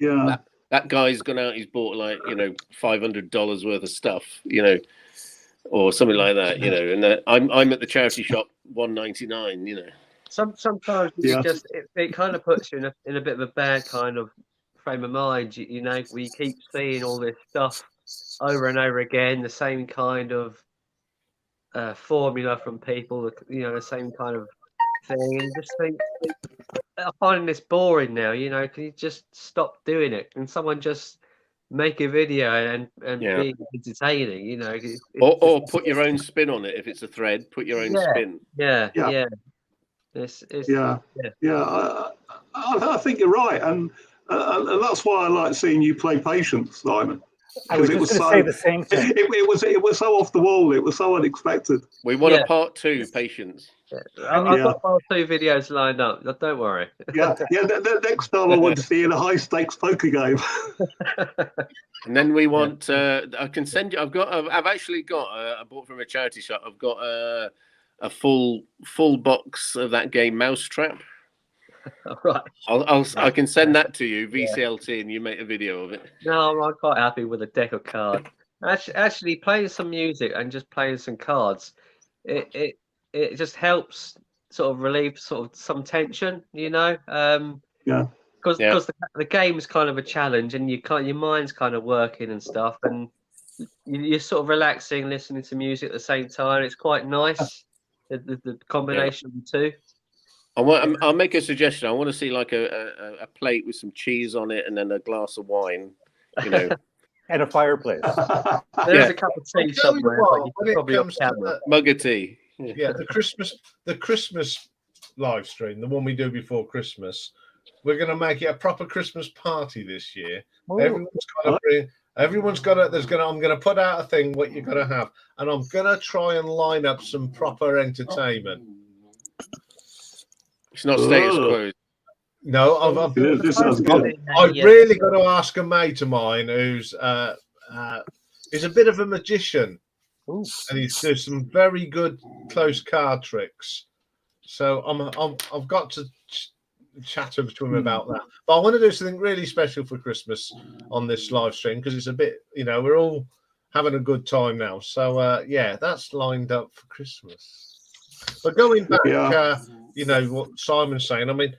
that guy's gone out, he's bought like, you know, $500 worth of stuff, you know, or something like that, you know. And I'm at the charity shop, $1.99, you know. Sometimes it kind of puts you in a bit of a bad kind of frame of mind, you know, where you keep seeing all this stuff over and over again, the same kind of formula from people, you know, the same kind of thing, and just think, I'm finding this boring now, you know, can you just stop doing it? Can someone just make a video and be entertaining, you know? Or put your own spin on it. If it's a thread, put your own spin. Yeah. I think you're right, and that's why I like seeing you play Patience, Simon. I was just going to say the same thing. It was so off the wall. It was so unexpected. We want a part 2, Patience. I've got part 2 videos lined up. Don't worry. The next time I want to see in a high stakes poker game. And then we want. I can send you. I've actually got. I bought from a charity shop. I've got a full box of that game, Mousetrap. Right. I can send that to you, VCLT, and you make a video of it. No, I'm quite happy with a deck of cards. Actually, playing some music and just playing some cards, it just helps sort of relieve sort of some tension, you know. Because the game's kind of a challenge, and your mind's kind of working and stuff, and you're sort of relaxing, listening to music at the same time. It's quite nice, the combination of the two. I'll make a suggestion. I want to see like a plate with some cheese on it and then a glass of wine, you know. And a fireplace. There's a cup of tea somewhere. When it comes to the mug of tea. Yeah, the Christmas live stream, the one we do before Christmas, we're going to make it a proper Christmas party this year. Oh. Everyone's got to bring. Everyone's got to. I'm going to put out a thing what you're going to have, and I'm going to try and line up some proper entertainment. It's not status quo. No, I've really got to ask a mate of mine who's a bit of a magician. Ooh. And he does some very good close card tricks. So I've got to chat to him about that. But I want to do something really special for Christmas on this live stream because it's a bit, we're all having a good time now. So yeah, that's lined up for Christmas. But going back, what Simon's saying. I mean,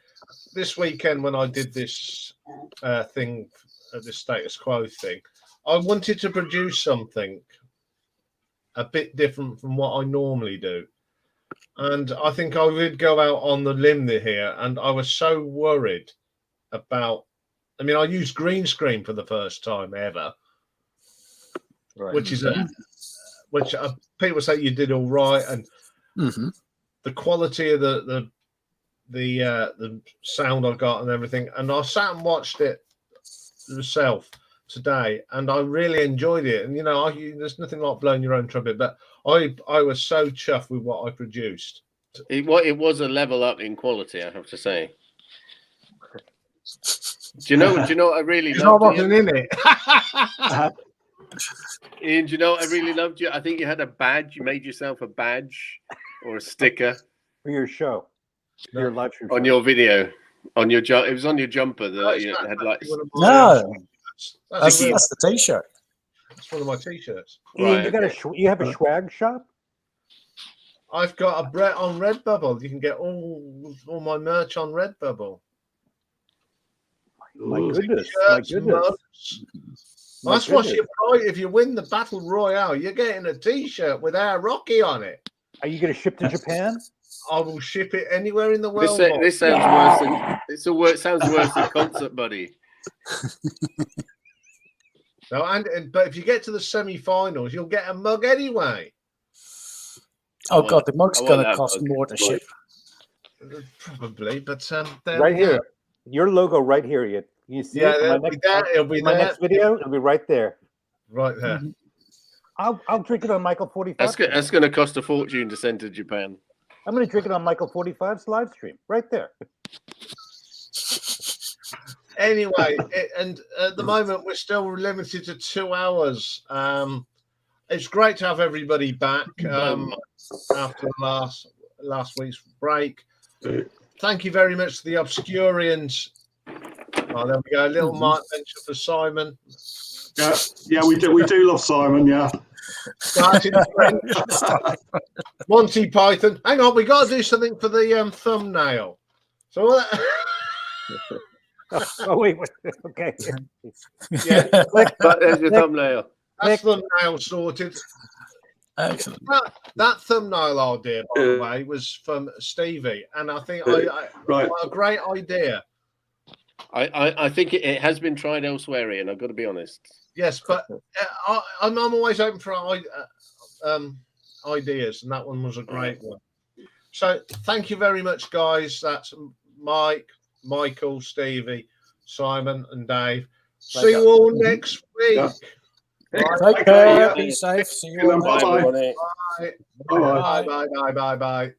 this weekend when I did this thing, this status quo thing, I wanted to produce something a bit different from what I normally do. And I think I would go out on the limb here. And I was so worried about, I used green screen for the first time ever, right. which people say you did all right. And the quality of the sound I got and everything. And I sat and watched it myself today, and I really enjoyed it. And there's nothing like blowing your own trumpet, but I was so chuffed with what I produced. It was a level up in quality, I have to say. Do you know what I really loved? I wasn't in it. Ian, do you know what I really loved? I think you had a badge. You made yourself a badge or a sticker for your show. Your live stream on your video, on your it was on your jumper that you had like. No, that's the T-shirt. That's one of my T-shirts. Right, you have a swag shop. I've got a Brett on Redbubble. You can get all my merch on Redbubble. My goodness! That's what you buy if you win the Battle Royale. You're getting a T-shirt with our Rocky on it. Are you going to ship to Japan? I will ship it anywhere in the world. This sounds worse than sounds worse than Concert Buddy. No, but if you get to the semi-finals, you'll get a mug anyway. Oh God, the mug's going to cost more to ship. Probably, but right here, your logo right here. You see it? It'll be my next video. It'll be right there. Right there. I'll drink it on Michael 45. That's going to cost a fortune to send to Japan. I'm going to drink it on Michael 45's live stream right there. Anyway, and at the moment we're still limited to 2 hours. It's great to have everybody back after last week's break. Thank you very much to the Obscurians. Oh, there we go. A little Mark mention for Simon. Yeah, we do love Simon. Yeah. Monty Python. Hang on, we got to do something for the thumbnail. So. Oh wait. Okay. Yeah. But there's your thumbnail. That's thumbnail sorted. Excellent. That thumbnail idea, by the way, was from Stevie, and I think what a great idea. I think it has been tried elsewhere, Ian. I've got to be honest. Yes, but I'm always open for ideas, and that one was a great one. So thank you very much, guys. That's Mike, Michael, Stevie, Simon, and Dave. See you all next week. Yeah. Take care. Be safe. See you all next week. Bye. Bye. Bye. Bye. Bye. Bye.